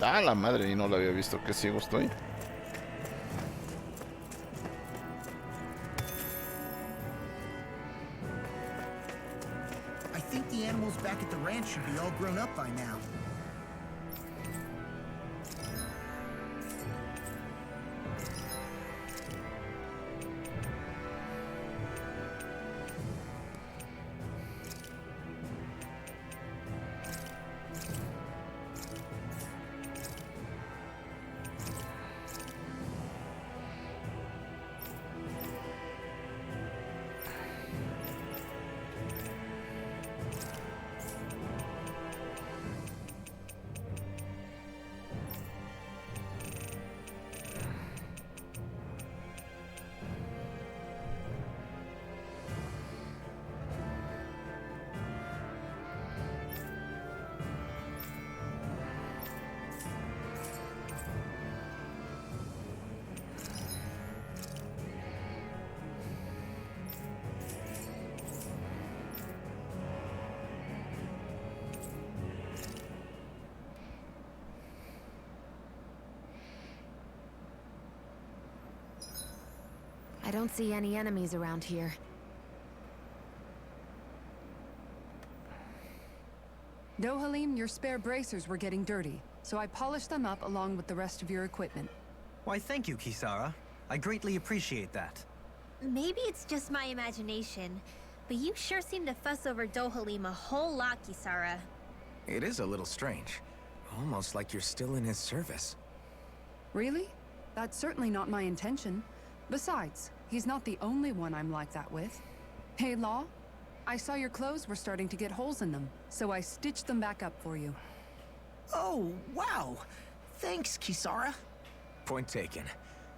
Ah, la madre, y no la había visto. Qué ciego estoy. I think the animals back at the ranch should be all grown up by now. I don't see any enemies around here. Dohalim, your spare bracers were getting dirty, so I polished them up along with the rest of your equipment. Why, thank you, Kisara. I greatly appreciate that. Maybe it's just my imagination, but you sure seem to fuss over Dohalim a whole lot, Kisara. It is a little strange. Almost like you're still in his service. Really? That's certainly not my intention. Besides, he's not the only one I'm like that with. Hey, Law, I saw your clothes were starting to get holes in them, so I stitched them back up for you. Oh, wow. Thanks, Kisara. Point taken.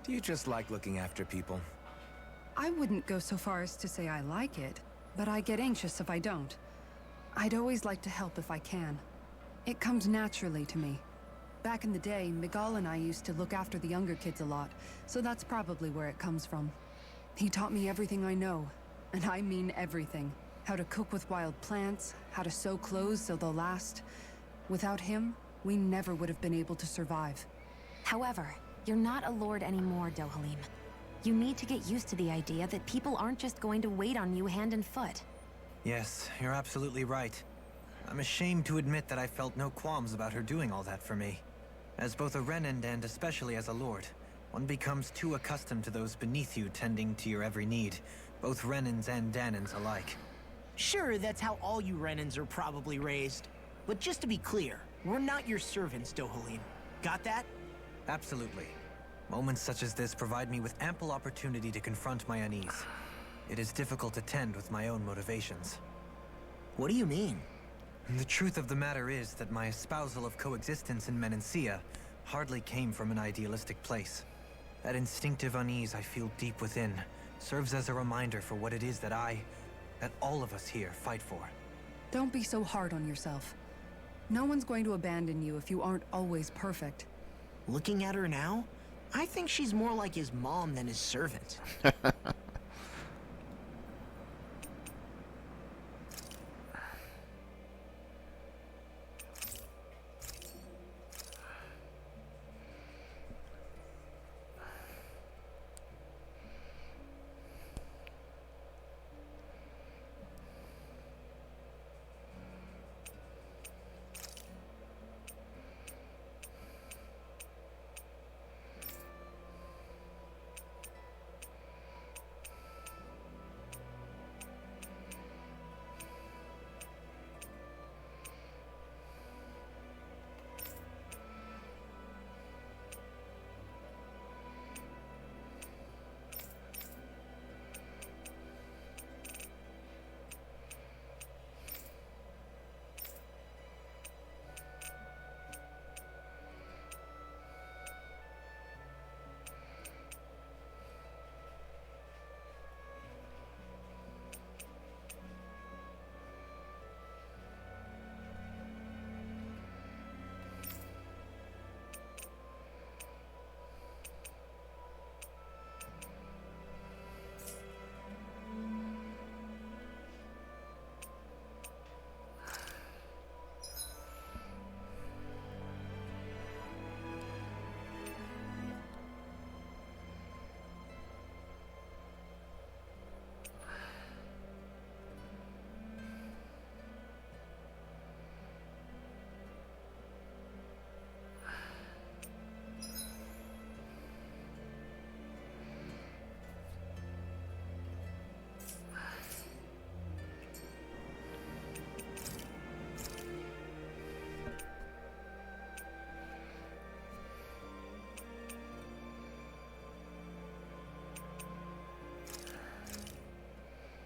Do you just like looking after people? I wouldn't go so far as to say I like it, but I get anxious if I don't. I'd always like to help if I can. It comes naturally to me. Back in the day, Miguel and I used to look after the younger kids a lot, so that's probably where it comes from. He taught me everything I know, and I mean everything. How to cook with wild plants, how to sew clothes so they'll last. Without him, we never would have been able to survive. However, you're not a lord anymore, Dohalim. You need to get used to the idea that people aren't just going to wait on you hand and foot. Yes, you're absolutely right. I'm ashamed to admit that I felt no qualms about her doing all that for me. As both a Renan and especially as a lord, one becomes too accustomed to those beneath you tending to your every need, both Renans and Danans alike. Sure, that's how all you Renans are probably raised. But just to be clear, we're not your servants, Dohalim. Got that? Absolutely. Moments such as this provide me with ample opportunity to confront my unease. It is difficult to tend with my own motivations. What do you mean? The truth of the matter is that my espousal of coexistence in Menancia hardly came from an idealistic place. That instinctive unease I feel deep within serves as a reminder for what it is that all of us here fight for. Don't be so hard on yourself. No one's going to abandon you if you aren't always perfect. Looking at her now, I think she's more like his mom than his servant.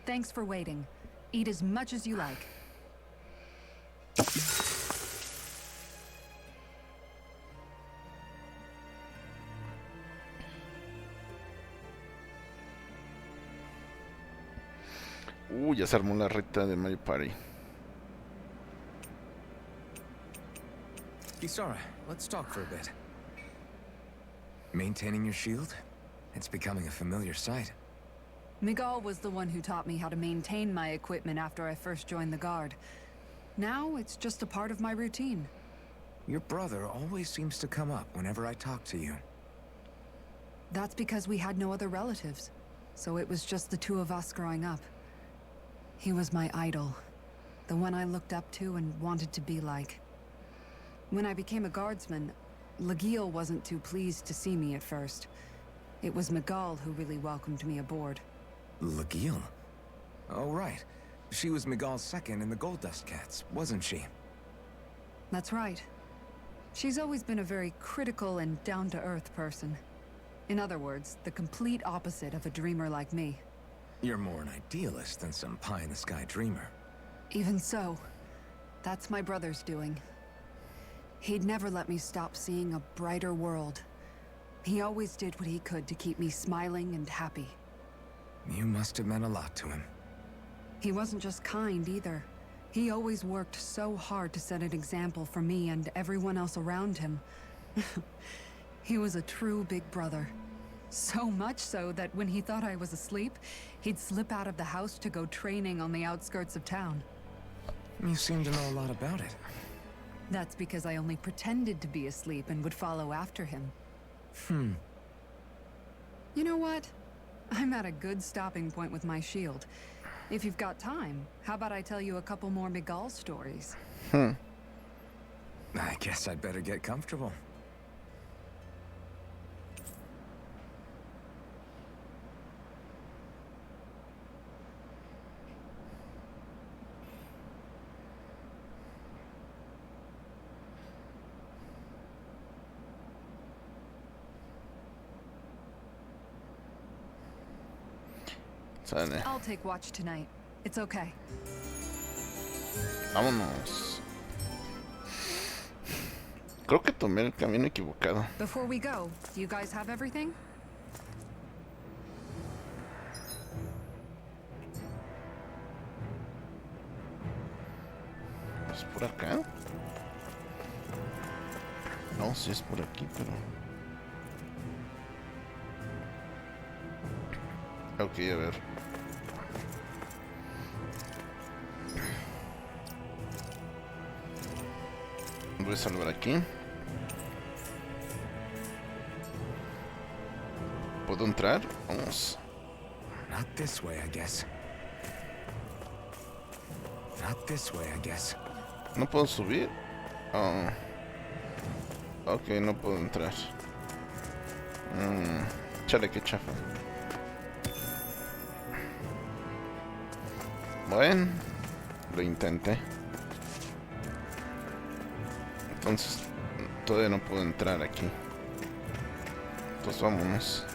Thanks for waiting. Eat as much as you like. Ya se armó la reta de Mario Party. Kisara, let's talk for a bit. Maintaining your shield? It's becoming a familiar sight. Miguel was the one who taught me how to maintain my equipment after I first joined the Guard. Now, it's just a part of my routine. Your brother always seems to come up whenever I talk to you. That's because we had no other relatives. So it was just the two of us growing up. He was my idol. The one I looked up to and wanted to be like. When I became a guardsman, Lagiel wasn't too pleased to see me at first. It was Miguel who really welcomed me aboard. Lagiel? Oh, right. She was Miguel's second in the Gold Dust Cats, wasn't she? That's right. She's always been a very critical and down-to-earth person. In other words, the complete opposite of a dreamer like me. You're more an idealist than some pie-in-the-sky dreamer. Even so, that's my brother's doing. He'd never let me stop seeing a brighter world. He always did what he could to keep me smiling and happy. You must have meant a lot to him. He wasn't just kind either. He always worked so hard to set an example for me and everyone else around him. He was a true big brother. So much so that when he thought I was asleep, he'd slip out of the house to go training on the outskirts of town. You seem to know a lot about it. That's because I only pretended to be asleep and would follow after him. You know what? I'm at a good stopping point with my shield. If you've got time, how about I tell you a couple more Miguel stories? I guess I'd better get comfortable. Sale. I'll take watch tonight. It's okay. Vámonos. Creo que tomé el camino equivocado. Before we go, do you guys have everything? ¿Es por acá? No, sí es por aquí, pero... Ok, a ver. Voy a salvar aquí. ¿Puedo entrar? Vamos. Not this way, I guess. Not this way, I guess. ¿No puedo subir? Oh. Ok, no puedo entrar. Chale, qué chafa. Bueno, lo intenté. Entonces, todavía no puedo entrar aquí. Entonces vámonos.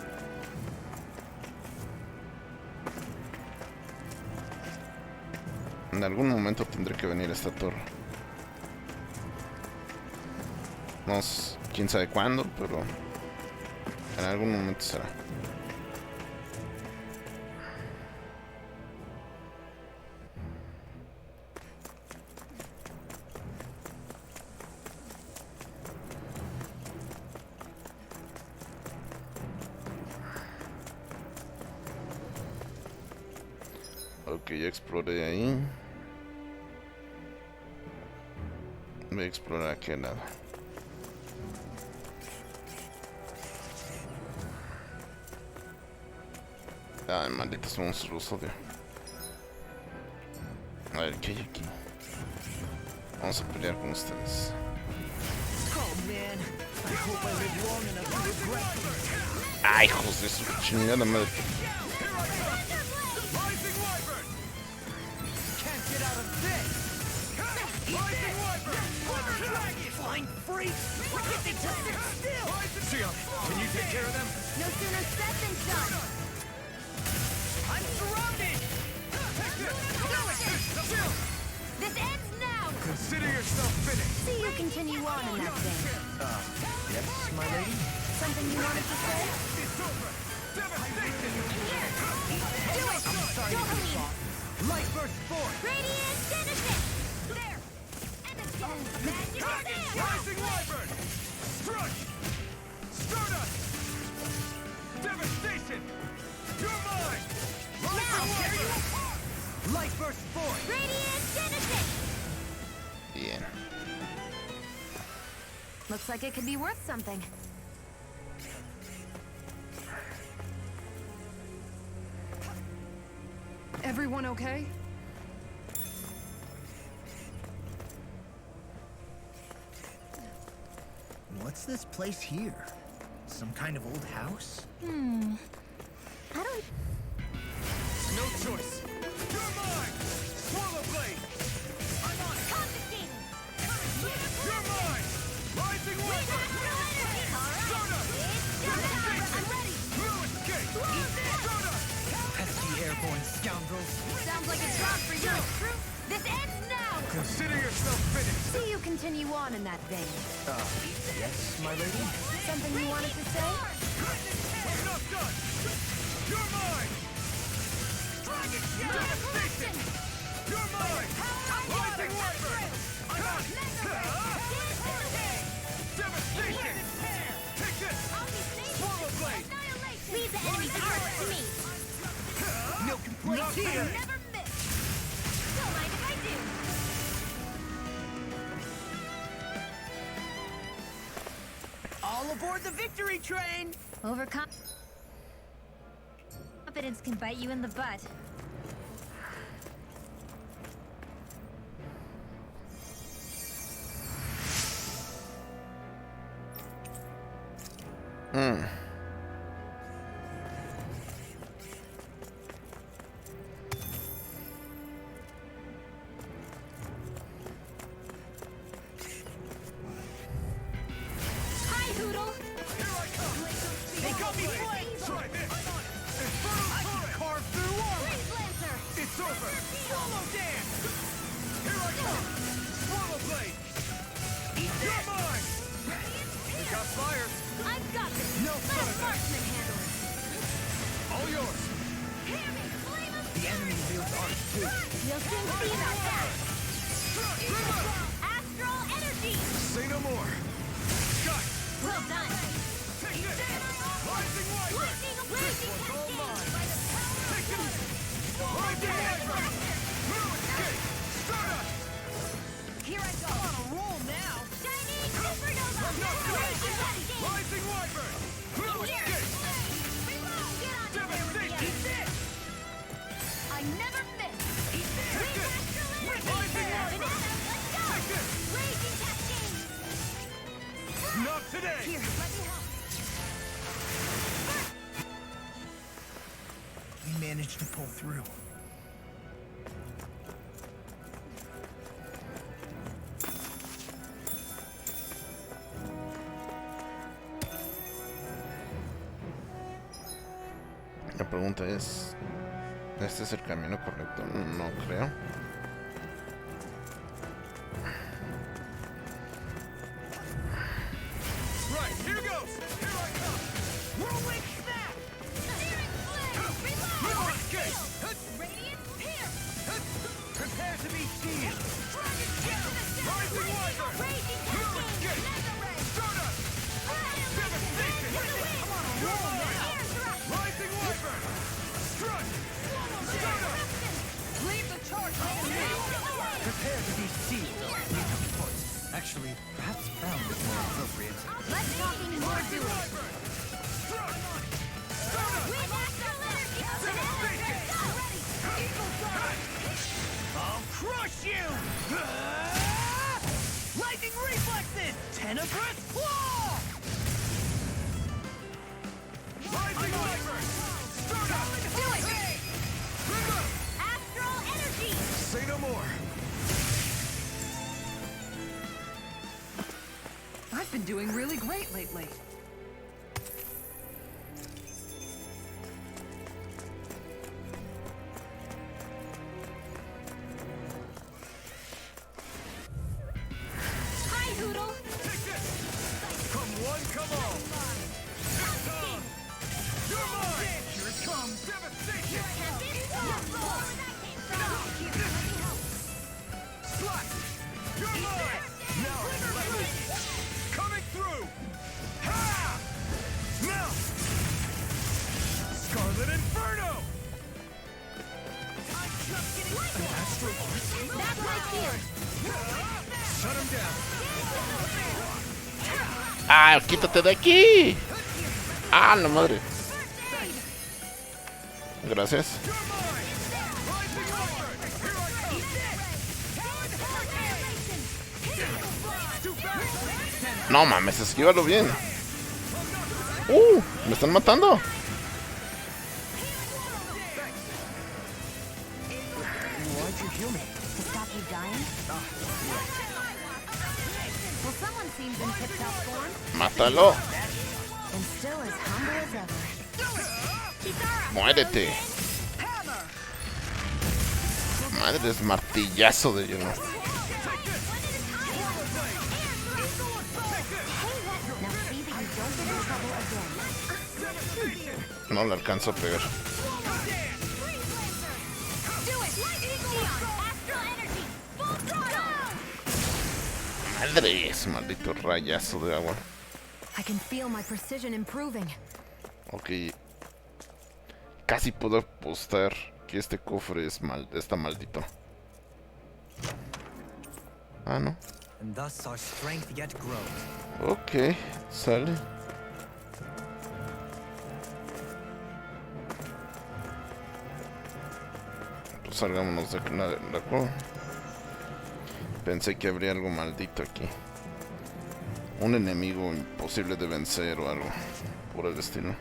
En algún momento tendré que venir a esta torre. No sé, quién sabe cuándo, pero en algún momento será. Ok, ya exploré ahí. Voy a explorar aquel lado. Ay, malditos monstruos, odio. A ver, ¿qué hay aquí? Vamos a pelear con ustedes. Ay, hijos de su chingada madre. Shionne, can you take care of them? No sooner said than done. I'm surrounded! This ends now! Consider yourself finished. See you continue on in that thing. Yes, my lady? Something you wanted to say? It's over. Devastation. Do it! I'm sorry to Dohalim! be soft. Light burst forth. Radiant Genesis! There! And again! Magic Target! Sail! Rising Wyvern! Strike! Stardust! Devastation! You're mine! Rising Wyvern! Light burst forth. Radiant Genesis! Bien. Looks like it could be worth something. Everyone okay? What's this place here? Some kind of old house? I don't... No choice! You're mine! Swallow Blade! I'm on it! Confiscating! You're mine! Rising Wyvern! Stardust! I'm ready! Blue Escape! Stardust! Pesky airborne scoundrels. Sounds like a job for you! This ends now! Consider yourself finished! See you continue on in that vein. Yes, my lady? Something you wanted to say? I'm not done! You're mine! Devastation! You're mine! Rising Wyvern! Devastation! Take this! Swallow Blade! Leave the enemy cards to me! No complaints here. Never miss! Don't mind if I do! All aboard the victory train. Confidence can bite you in the butt. Hi, Hoodle! They got me flanked. Try this! I can carve through armor. Freeze Lancer! It's over! Swallow dance. Here I come! Swallow Blade! You're mine! We got fires! I've got this! No Let further. Marksman handle it! All yours! Hear me! Flame of The enemy wields art too. You'll soon see about that! Astral Energy! Say no more! Shut! Well done! Take this! Rising Wyvern! Lightning Blazing Cascade! By the power of Take this! Rising Wyvern! Blue Escape! Stardust! Here I go! On a roll now. Shining Supernova! I'm not done! Raging Cascade! Rising Wyvern! Blue Here! Escape! Reload! Get on there with the Devastation! I never miss! Take this! Astral Rising Energy! Wyvern! Bananas, let's go! Take this! Raging Cascade! Not today! Here, let me help. We managed to pull through. La pregunta es, ¿este es el camino correcto? No creo. Right, here goes! Here I come! Whirlwind snap. Searing Flame! Blue Reload! Escape! Radiant Pierce! Prepare to be sealed. Dragon Kick to the center! Rising Wyvern! Raging Blue Cascade! Escape! Nether Ray! Stardust! Devastation! To the wind! You're mine! Air thrust! Rising Wyvern! Strike! Stardust! Leave the charge! Prepare to be sealed. Actually, perhaps frowned is more appropriate. Less talking, more Rising doing! Wyvern! Strike! Stardust! With Astral Energy! Devastation! Eagle Drive! I'll crush you. Lightning reflexes. Tenebrous claw. Rising Wyvern! Stardust! Do it! Reload! Astral Energy! Say no more! I've been doing really great lately. ¡Ah, quítate de aquí! ¡Ah, la madre! Gracias. No mames, esquívalo bien. Me están matando. Mátalo. Muérete. Madre, es martillazo de hielo. No le alcanzo a pegar. Madre, es maldito rayazo de agua. Ok. Casi puedo apostar que este cofre es está maldito. Ah, no. Ok, sale. Pues salgámonos de la cueva. Pensé que habría algo maldito aquí. Un enemigo imposible de vencer o algo por el estilo.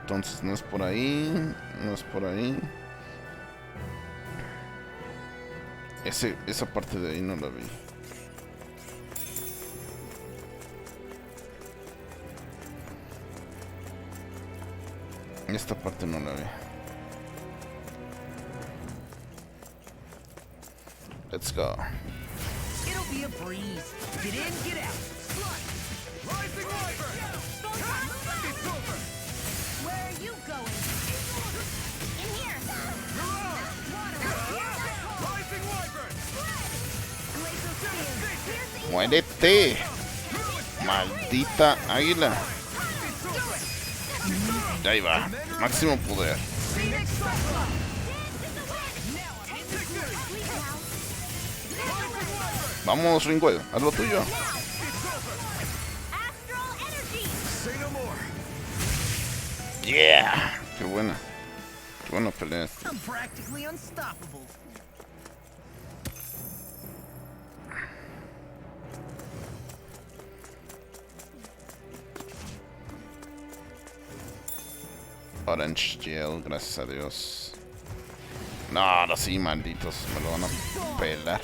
Entonces no es por ahí, no es por ahí. Esa parte de ahí no la vi. Esta parte no la vi. Let's go. It'll be a breeze. Get in, get out. Rising Wyvern! It's over! Where are you going? In here! Rising Wyvern! ¡Muérete! ¡Maldita águila! Ahí va. Máximo poder. Vamos, Ringwell. Haz lo tuyo. Yeah. Qué buena. Qué buena pelea. I'm practically unstoppable. Orange Gel, gracias a Dios. No, ahora sí, malditos. Me lo van a pelar.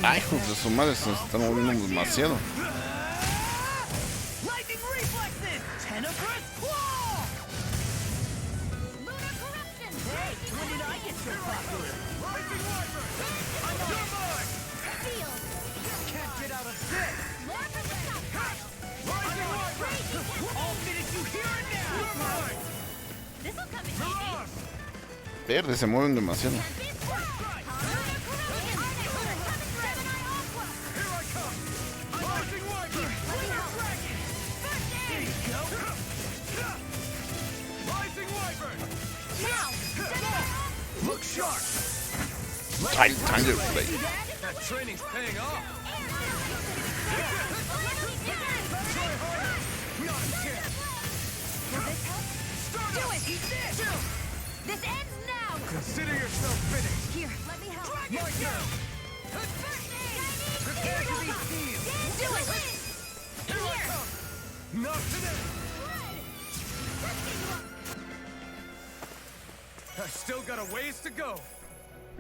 Ay, hijos de su madre, se están moviendo demasiado. Verde, se mueven demasiado. Time to play. That training's paying off. Do it! Eat this! This ends now! Consider yourself finished! Here, let me help. My turn! Prepare to be sealed! Do it! Here I come! Not today! I still got a ways to go.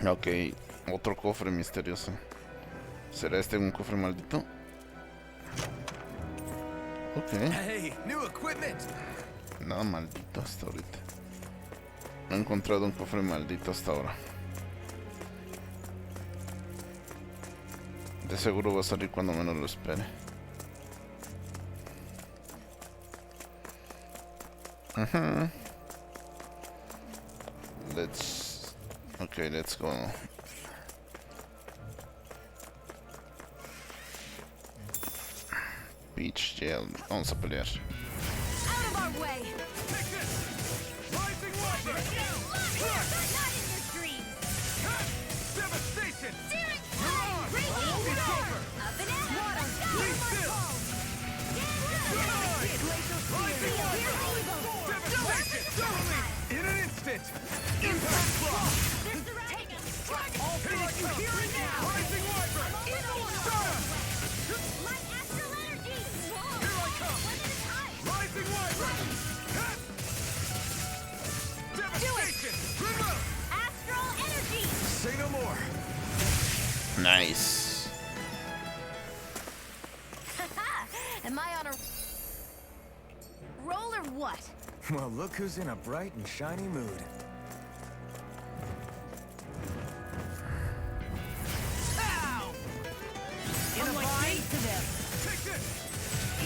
Ok, otro cofre misterioso. ¿Será este un cofre maldito? Ok. Hey, new equipment. Nada maldito hasta ahorita. No he encontrado un cofre maldito hasta ahora. De seguro va a salir cuando menos lo espere. Let's go. Beach jail. Vamos a pelear. Out of our way! Devastation! In an instant! Impact block! All finish you here and now! Rising Wyvern! My astral energy! Here I come! Rising Wyvern! Devastation! Remove! Astral energy! Say no more! Nice. Am I on a roll or what? Well, look who's in a bright and shiny mood. Ow! In a bind to them. Take this!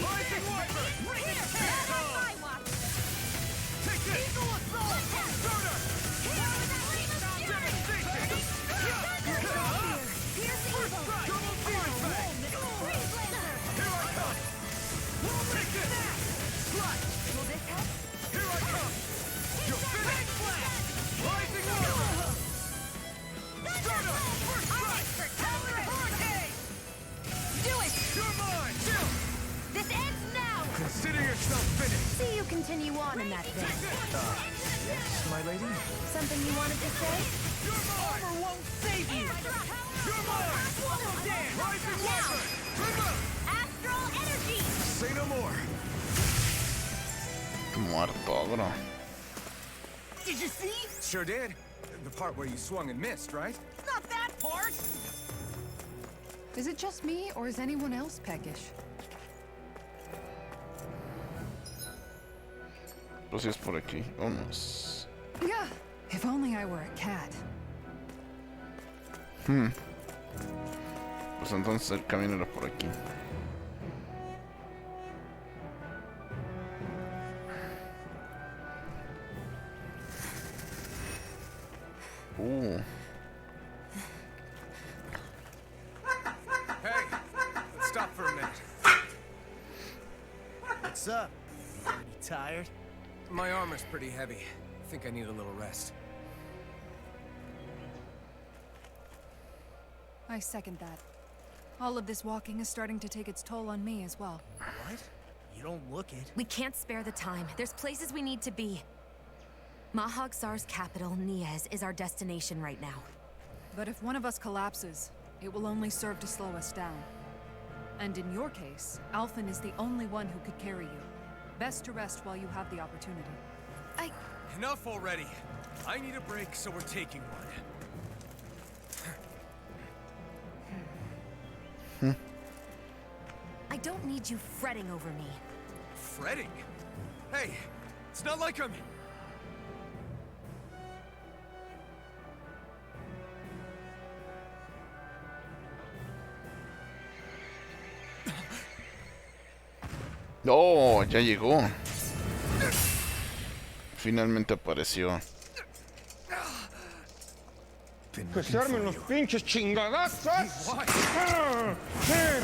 Rising Wyvern! Here! Not on my watch! Take this! Eagle assault! Burner! Devastation! First strike! Double fire bang! Here I come! Take this! Strike! Will this help? Here I come! You're finished! Rising Wyvern! Burner! First strike! Counter hurricane! Do it! You're mine! Chill! This ends now! Consider yourself finished! See you continue on in that vein. Yes, my lady? Something you wanted to say? You're mine! Armor won't save you! You're mine! Rising Wyvern! Remove! Astral energy! Say no more! Muerto, bro. Did you see? Sure did. The part where you swung and missed, right? Not that part! Is it just me, or is anyone else peckish? Pues si es por aquí. Vamos. Yeah, if only I were a cat. Pues entonces el camino era por aquí. Hey, let's stop for a minute. What's up? You tired? My armor's pretty heavy. I think I need a little rest. I second that. All of this walking is starting to take its toll on me as well. What? You don't look it. We can't spare the time. There's places we need to be. Mahag Saar's capital, Niez, is our destination right now. But if one of us collapses, it will only serve to slow us down. And in your case, Alphen is the only one who could carry you. Best to rest while you have the opportunity. Enough already. I need a break, so we're taking one. I don't need you fretting over me. Fretting? Hey, it's not like I'm... ¡Oh! Ya llegó. Finalmente apareció. Que se armen los pinches chingadazos.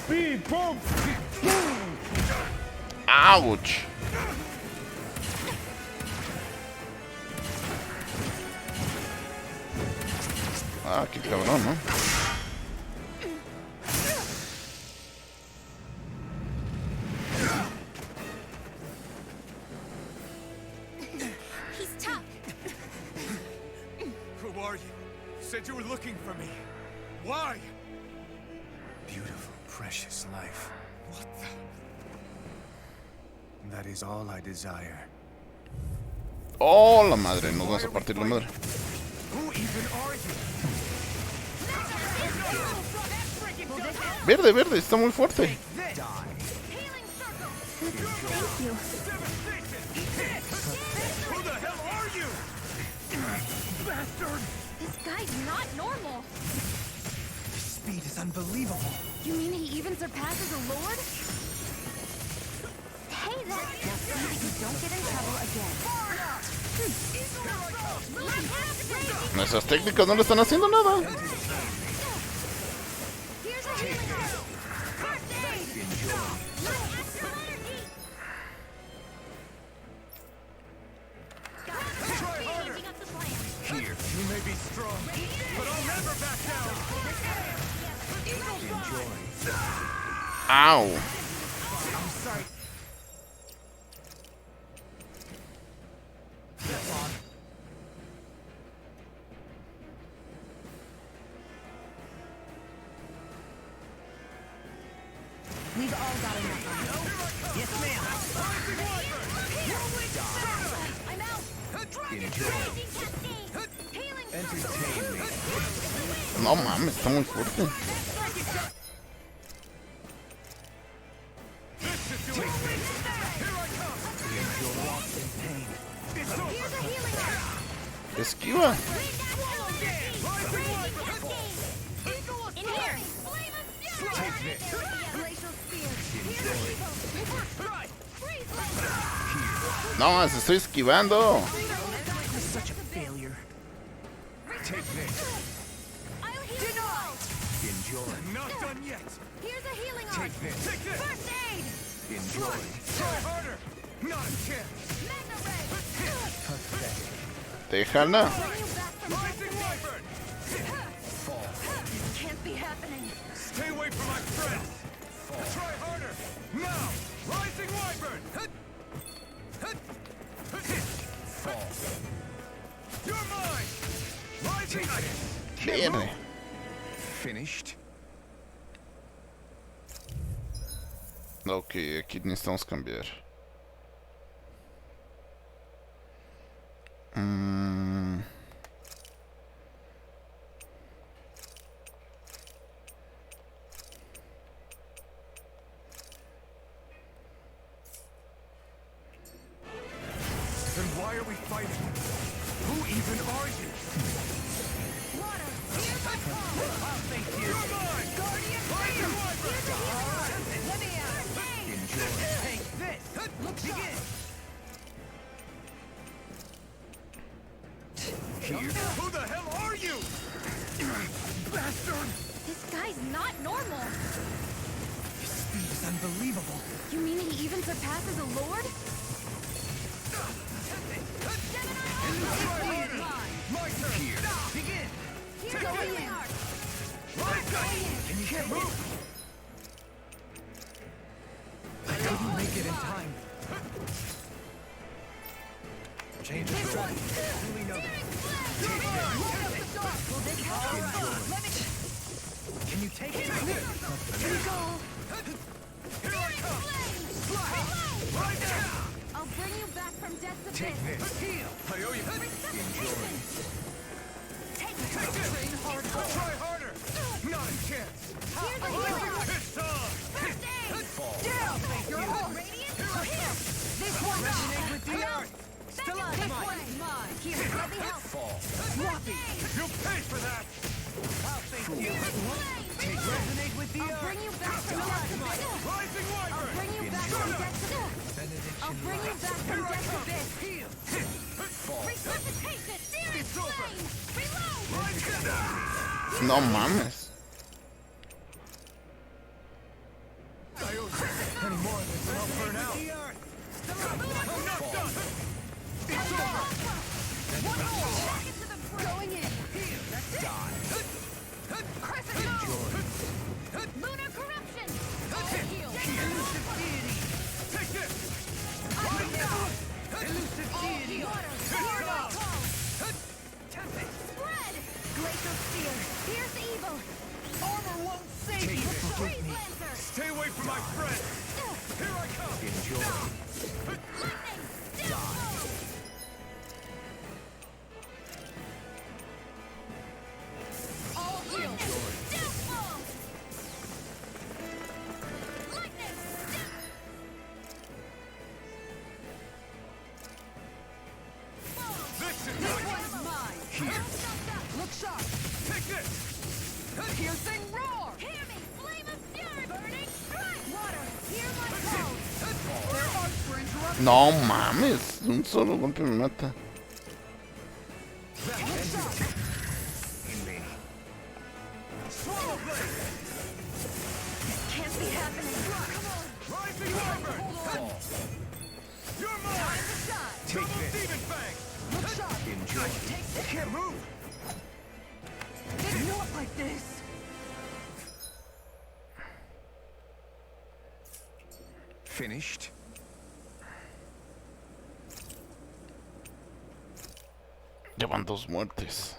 ¡Pi, pum! ¡Auch! Ah, qué cabrón, ¿no? He's tough. Who are you? Said you were looking for me. Why? Beautiful, precious life. What the... That is all I desire. ¡Oh, la madre! Nos vamos a partir la madre. Who even are you? Verde, verde, está muy fuerte. Thank you. Who the hell are you? Bastard! This guy's not normal. speed is unbelievable. You mean he even surpasses a lord? Hey, Now see that you don't get in trouble again. Nuestras técnicas no le están haciendo nada. Here, you may be strong, but I'll never back down. Enjoy. Ow. I'm sorry. We've all got enough on you. Yes, ma'am. I'm out. Entertain me. No mames, está muy fuerte. Esquiva. No, se estoy esquivando. Such a failure. Take this. Enjoy. Not done yet. Here's a healing Take this. Take this. First aid. Enjoy. Try harder. Not a chance. Déjala. Rising Wyvern. Fall. Can't be happening. Stay away from my friends. Fall. Try harder. Now. Rising Wyvern. Fall. You're mine. Rising. Viene. Finished. Ok, aquí necesitamos cambiar. Then why are we fighting? Who even are you? Water. Here's my call. I'll thank you. You're mine. Guardian Rising Fire. Wyvern. Here's a healing. Let me out. Enjoy. Take this. Look, begin. Here. Who the hell are you? Bastard! This guy's not normal. His speed is unbelievable. You mean he even surpasses a lord? My turn. Here. Begin. Here's a healing. And you can't move. I didn't make it in time. Change of strategy. Duly noted. Can you take it? Here we go. Here I come. Right now. I'll bring you back from death's abyss. Take this. Heal. I owe you. Enjoy. Take Take this. Train harder. Try harder. Not a chance. Here's a healing. It's on. First aid. Fall. Down. You're all radiant. Here. This one. Resonate with the earth. Still on this one's mine. Here, let me help. Fall. Swappy. You'll pay for that. I'll thank you. Take resonate with the I'll earth. bring you back from death's abyss. Rising I'll Wyvern. bring you back from death's abyss. I'll bring you back from death's abyss. Heal. Fall. Resuscitation. Searing flame. Reload. No mames. Any more of this and I'll burn out. I'm not done. It's over. One more. Going in. Die. Crescent Enjoy. Lunar corruption. Heal. Elusive deity. Take this. Elusive deity. Here's my call. Spread. Glacial spear. Here's the evil. Armor won't save you. Freeze lancer. Stay away from my friend. Here I come. Enjoy. Lightning. Downfall. All heal. Downfall. Lightning. This is This one's mine. Here. Look sharp. Take this. Piercing roar. No mames, un solo golpe me mata. Can't be happening. Come on. Rising Wyvern. You're mine. Take this. Demon Fang. Enjoy. I can't move. It's not like this. Finished? Llevan 2 muertes.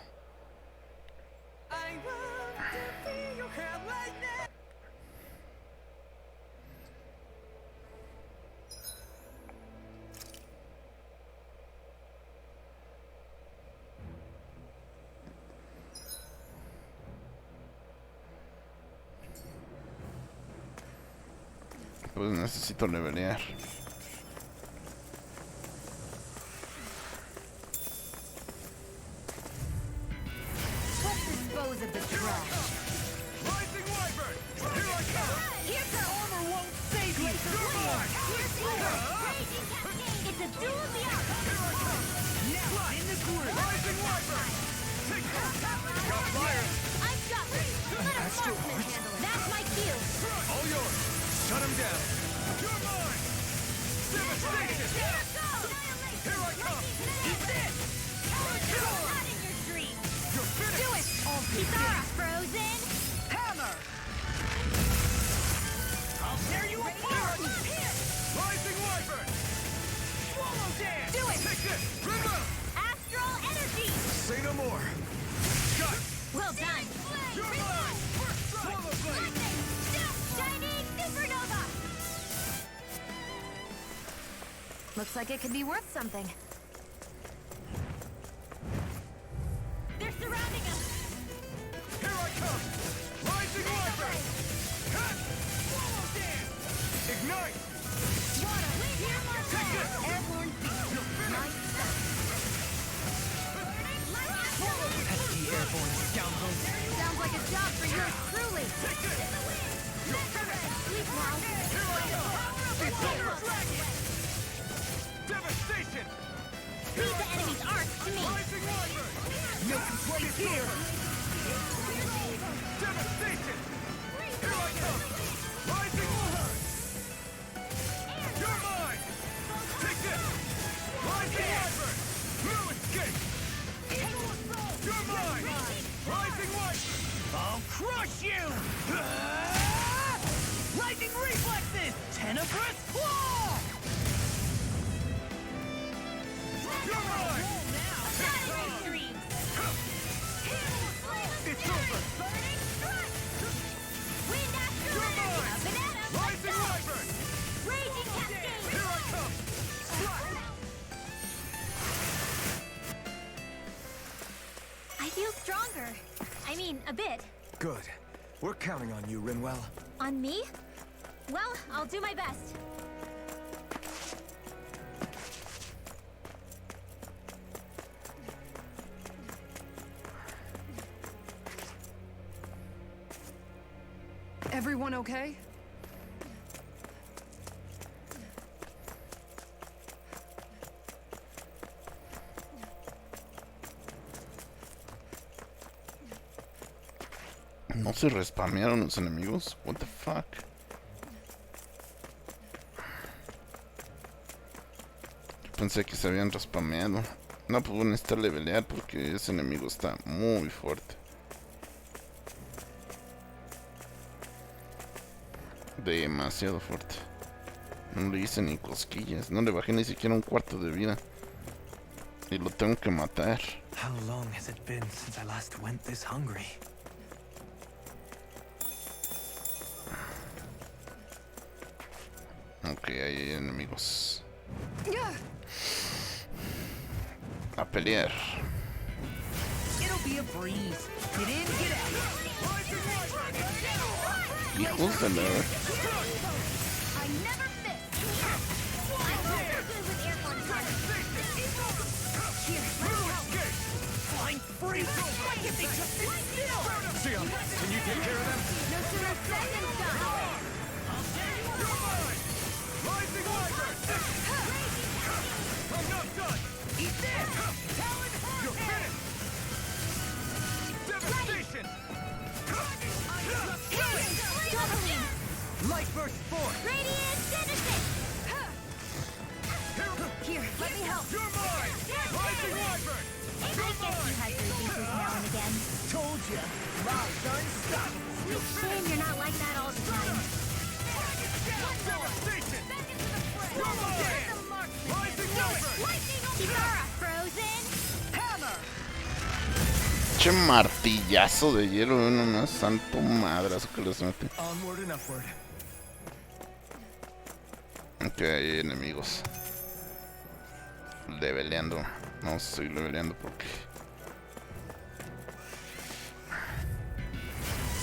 Pues necesito levelear. Let's dispose of the trash. Rising Wyvern! Here I come! Here's the armor won't save you! It's a duel of the arts. Now, in the groove! Rising Wyvern! Take that! Got fire! I'm Joffrey. Let a marksman handle it. That's my cue. All yours! Shut him down! You're mine! Devastation! Here it goes! Here I come! Eat this! Not in your dreams. You're finished! Do it! Kisara, frozen. Hammer! I'll tear you apart! Here! Rising Wyvern! Swallow dance! Do it! Take this! River! Astral energy. Say no more! Shut! Well done. You're mine! Swallow blade! Shining supernova. Looks like it could be worth something. They're surrounding us. Here I come! Rising Wyvern! Cut! Swallow dance! Ignite! Water, here my Take this! airborne beast. You're finished! Pesky airborne scoundrel. Sounds like a job for yours truly. Take this! You're finished! Sleep now. Here I come! It's over! Devastation! Leave the enemy's arts to me. Rising Wyvern! No complaints here. Devastation! Here I come! Rising Wyvern! You're mine! Take this! Rising Wyvern! No escape! You're mine! Rising Wyvern! I'll crush you! Lightning reflexes! Tenebrous claw! You're mine! Shattering dreams. It's over! Wind astral You're energy. mine! A banana. Rising Wyvern! Raging cascade. Here I come! Strike! I feel stronger. I mean, a bit. Good. We're counting on you, Rinwell. On me? Well, I'll do my best. Everyone okay? ¿No se respamearon los enemigos? What the fuck? Yo pensé que se habían respameado. No, pues voy a necesitar levelear porque ese enemigo está muy fuerte. Demasiado fuerte. No le hice ni cosquillas. No le bajé ni siquiera un cuarto de vida. Y lo tengo que matar. How long has it been since I last went this hungry? Ok, ahí hay enemigos. A pelear. It'll be a breeze. Get in, get out. Hijos de la... I never miss. I hope you're good with airborne targets. Here, let me help. Flying free. Why can't they just sit still? Shionne, can you take care of them? No sooner said than done. You're mine! I'm not done! Eat this! You're finished! Devastation! Light burst forth! Radiant citizen! Here, let me help! You're mine! Rising Wyvern! I guess you have your weaknesses now and again. Told ya! Lives are unstoppable! Shame you're not like that all the time. Devastation! You're mine! Rising Wyvern! Kibara, frozen! Hammer! Che martillazo de hielo, nomás. Santo madrazo que les mete. Onward and upward. Ok, hay enemigos. Leveleando. No estoy leveleando porque...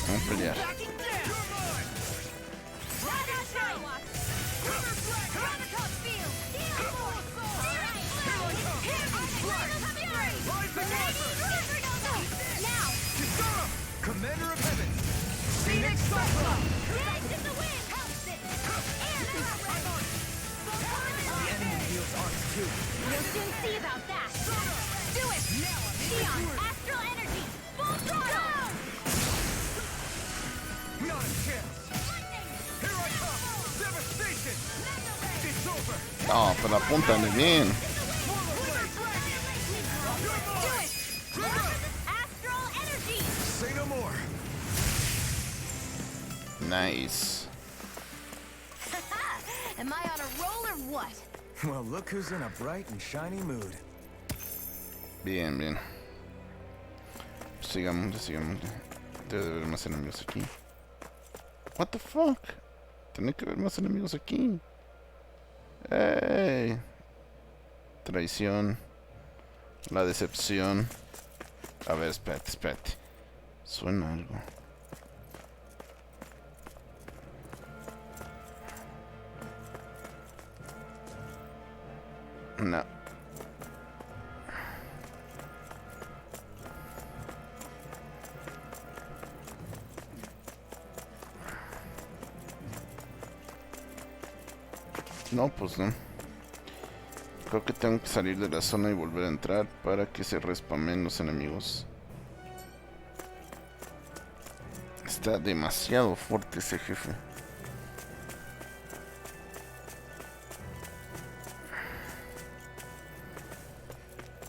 Vamos a pelear. Commander of Heaven! Phoenix Cyclone! The enemy feels ours too. We'll soon see about that. Do it! Shionne, astral energy! Full throttle! Not a chance! Here I come! Devastation! It's over! No, pero apúntale bien. Do it! Astral energy! Say no more! Nice. Am I on a roll or what? Well, look who's in a bright and shiny mood. Bien, bien. Sigamos, sigamos. Debe de haber más enemigos aquí. What the fuck? Tiene que haber más enemigos aquí. ¡Ey! Traición. La decepción. A ver, espérate, espérate. Suena algo. No. No, pues no. Creo que tengo que salir de la zona y volver a entrar para que se respamen los enemigos. Está demasiado fuerte ese jefe.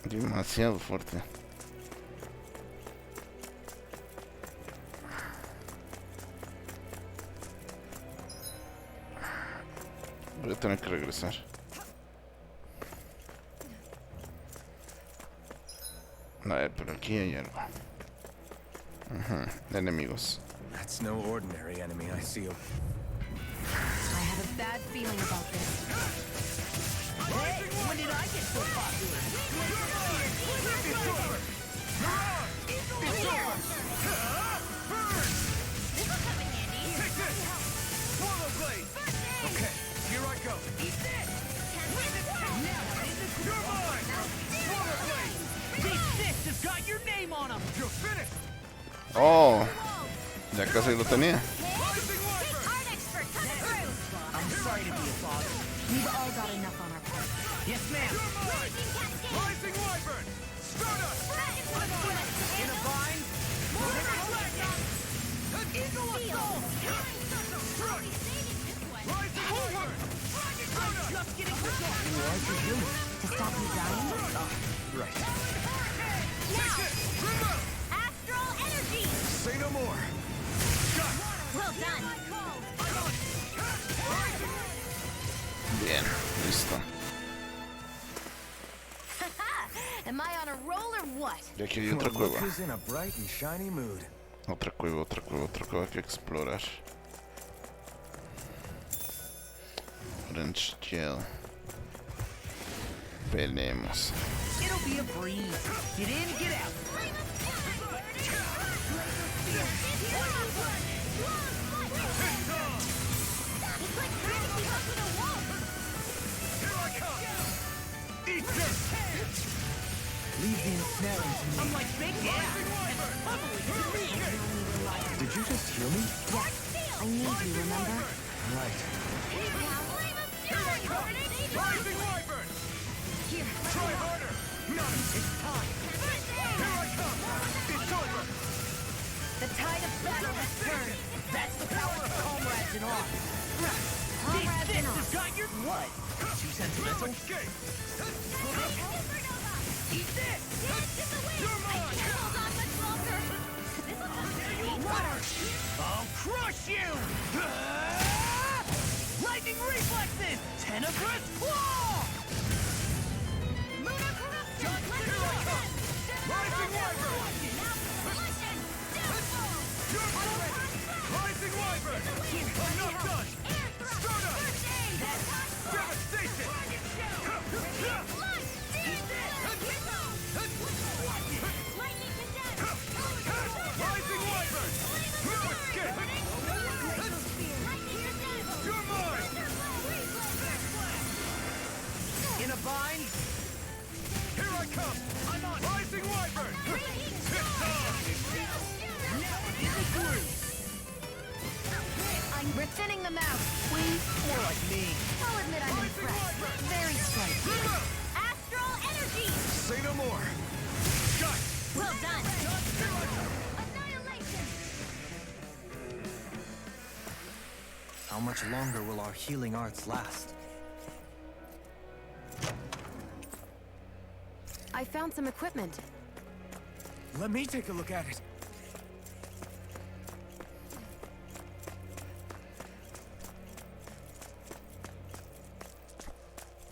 Demasiado fuerte. Voy a tener que regresar. A ver, pero aquí hay algo. Enemigos. That's no ordinary enemy I see. I have a bad feeling about this. Hey, when did I get so popular? Swallow blade! Okay, here I go. Eat this! You're mine! Swallow blade! These fists have got your name on them! You're finished! Oh, ya casi lo tenía. I'm sorry to be a bother. We've all got enough on our plate. Yes, ma'am. Rising Wyvern! Stardust! In a bind? Eagle Assault! Rising Wyvern! Just getting the door. To stop you dying? Right. Astral energy! Say no more! Well done! Bien, listo. Am I on a roll or what? Y aquí hay Well, otra look cueva. who's in a bright and shiny mood. Otra cueva, otra cueva, otra cueva que explorar. Orange gel. Peleemos. It'll be a breeze. Get in, get out. Here I come! Eat this! Leave the ensnaring to me. I'm like big gas. Did you just hear me? Yes. I need you, remember? Right. Rising Wyvern! Here. Try harder! None! It's time! Here I come! It's over! The tide of battle has turned. That's the power of comrades in arms. Comrades in This arms. has got your what? Too sentimental? Escape! Eat this! You're mine! Water! I'll crush you! Lightning reflexes! Tenebrous claw! Rising Wyvern! You're mine! Rising Wyvern! I'm not done! Start up! Devastation! Rising Wyvern! No escape! You're mine! In a bind? Here I come! I'm on! Rising Wyvern! It's time! We're thinning them out. More like me. I'll admit I'm impressed. Very striking. Astral energy! Say no more! Got! Well done. Here I come! Annihilation! How much longer will our healing arts last? I found some equipment. Let me take a look at it.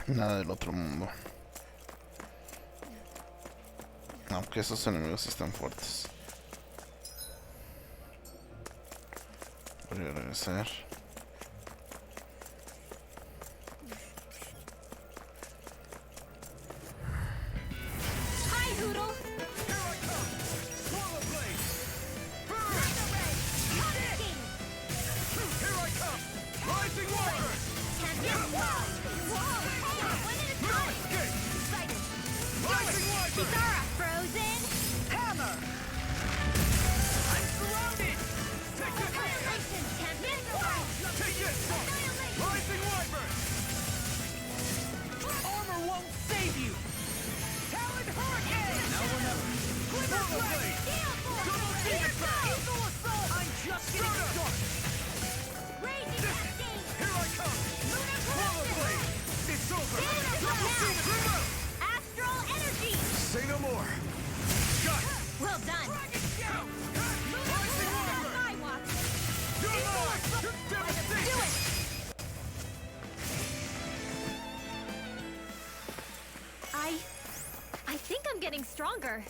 Nada del otro mundo. Aunque esos enemigos sí están fuertes. Voy a regresar. Hi, Hoodle! Swallow Blade! Confiscated! Here I come! Rising Wyvern! Whoa! One at a No time! escape! Excited! Rising Wyvern! Kizara, frozen! Hammer! I'm surrounded! Take this! Annihilation! Tempest! Take this! Rising Wyvern! Armor won't save you! Talon Hurricane! Now or never. Swallow Blade! Double team attack! Eagle Assault! I'm just getting started! Raging Cascade! Here I come! Swallow Blade! It's over! Double team attack! Astral energy! Say no more! Got! Well done! Rising Wyvern! Skywalk! You're mine! Devastation! Do it! I think I'm getting stronger.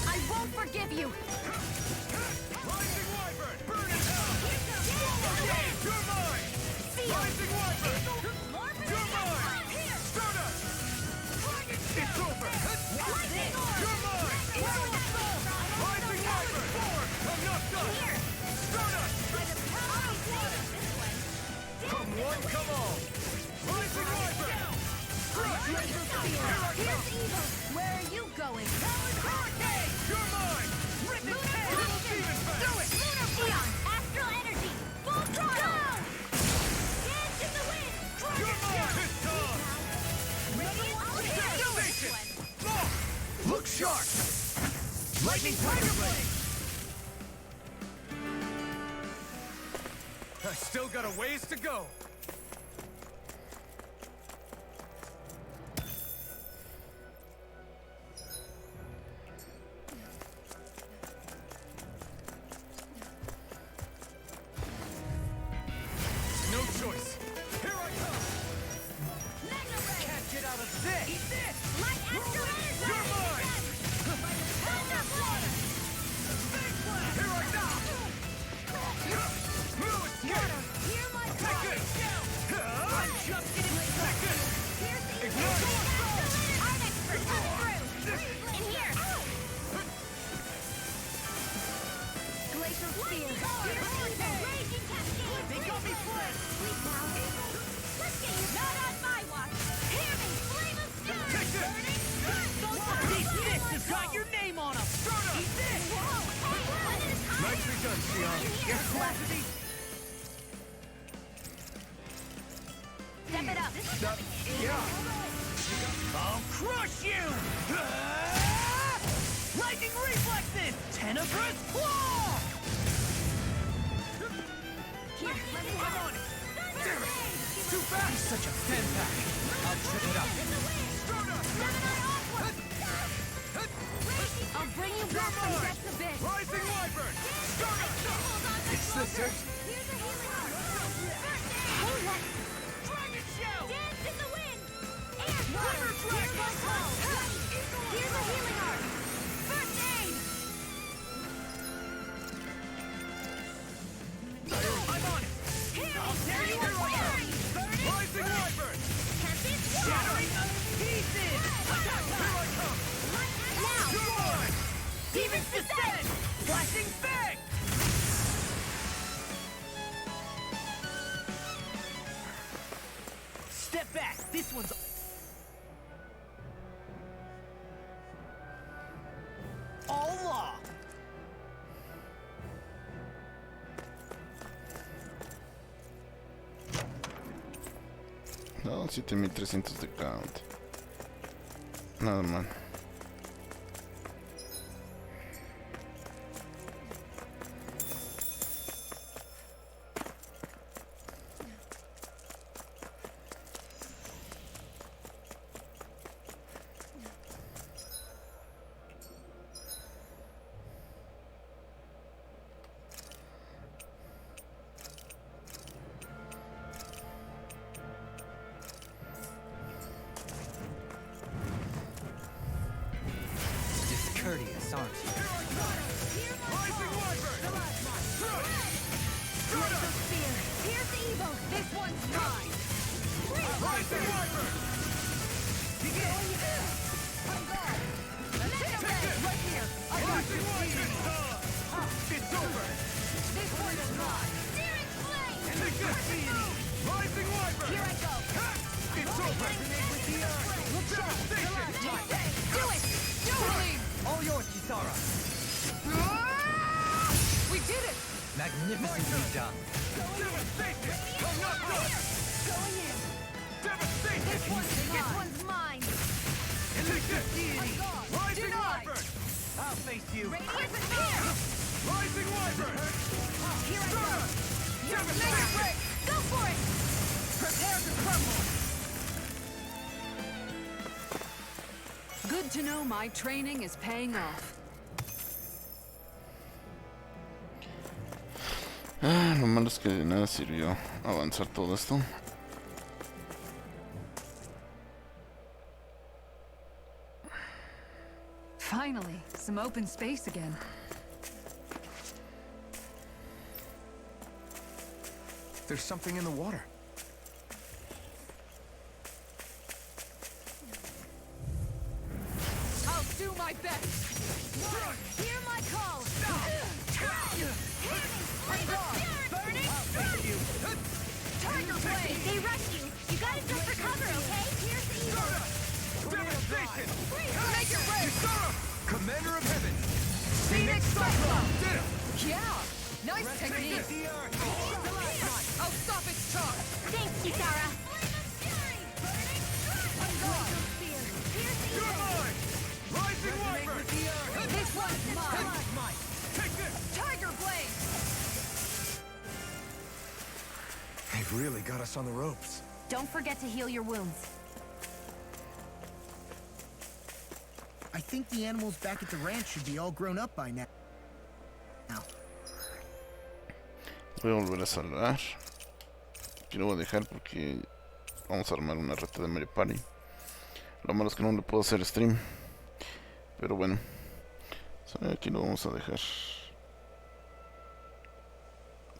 I won't forgive you! Rising Wyvern! Burn in hell! Swallow Blade! You're mine! Rising Wyvern! You're mine! Stardust! It's over! You're mine! Rising Wyvern! I'm not done! Stardust! Come one, come all! Rising Wyvern! Crush! Here's evil! Where are you going? Hurricane! You're mine! Rip his head! Double demon fang! Do it! Lunar Eon! Astral energy! Full throttle! Dance in the wind! You're mine! It's time! Devastation! Look sharp! Lightning Tiger Blade! I still got a ways to go! No choice! Here I come! Can't get out of this! Eat this! Light astral energy! You're mine! Here I come! No escape! Hear my Take call! this! I'm just getting Take this! Ignite! Ignite! I'm expert! Come through! In here! Glacial Spear! Raging Cascade! They got me flanked! Sleep now! Let's get you not on my watch! Hear me! Flame of Steel! Take this! Step it up. I'll crush you! Lightning reflexes! Tenebrous claw! Here, let me have on it. Damn it! Too fast! He's such a fanpack. I'll trip it up. I'll bring you back from depths a bit. Rising Wyvern! It's sister. Here's a healing arm. Hey, what? Dragon shell! Dance in the wind. And water. Here's my call. Here's a healing arm. First aid. I'm on it! Here. I'll tear you apart! Rising Wyvern! Shattering to pieces! Here I come! Now. Shionne! Demon's descent! Flashing fang! Step back! This one's... all law! No, 7300 de count. Nada mal. Discourteous, aren't you? Rising Wyvern! Here's the Evo. This one's mine. Rising Wyvern! Right here. I got Rising you. Wyvern! It's over! This one's mine. Searing flame. Take this! Rising Wyvern! Here I go. It's over! Devastation! Do it. Do it. All yours, Kisara! We did it! Magnificently done. Devastation! I'm not done! Going in. Devastation! This one's mine. Take this! Rising Denied. Wyvern! I'll face you! Crescent here. Rising Wyvern! Here I go. Devastation! Go for it. Prepare to crumble! Good to know my training is paying off. Lo malo es que de nada sirvió avanzar todo esto. Finally, some open space again. There's something in the water. I'll do my best. Hear my call. Burning. Tiger blade. They rush you. You gotta jump for cover, okay? Here's the Evo. Devastation! Make it rain. Commander of Heaven! Phoenix Cyclone! Did it! Yeah! Nice technique! I'll stop its charge! Thanks, Kisara. You're mine! Rising Wyvern! This one's mine! Take this! Tiger Blade! They've really got us on the ropes. Don't forget to heal your wounds. I think the animals back at the ranch should be all grown up by now. Voy a volver a salvar. Aquí lo voy a dejar porque vamos a armar una reta de Mario Party. Lo malo es que no le puedo hacer stream. Pero bueno, aquí lo vamos a dejar.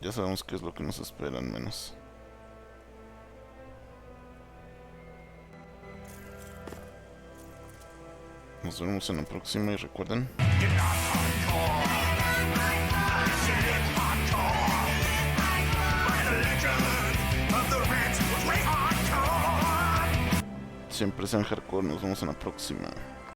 Ya sabemos qué es lo que nos espera al menos. Nos vemos en la próxima y recuerden. Siempre sean hardcore, nos vemos en la próxima.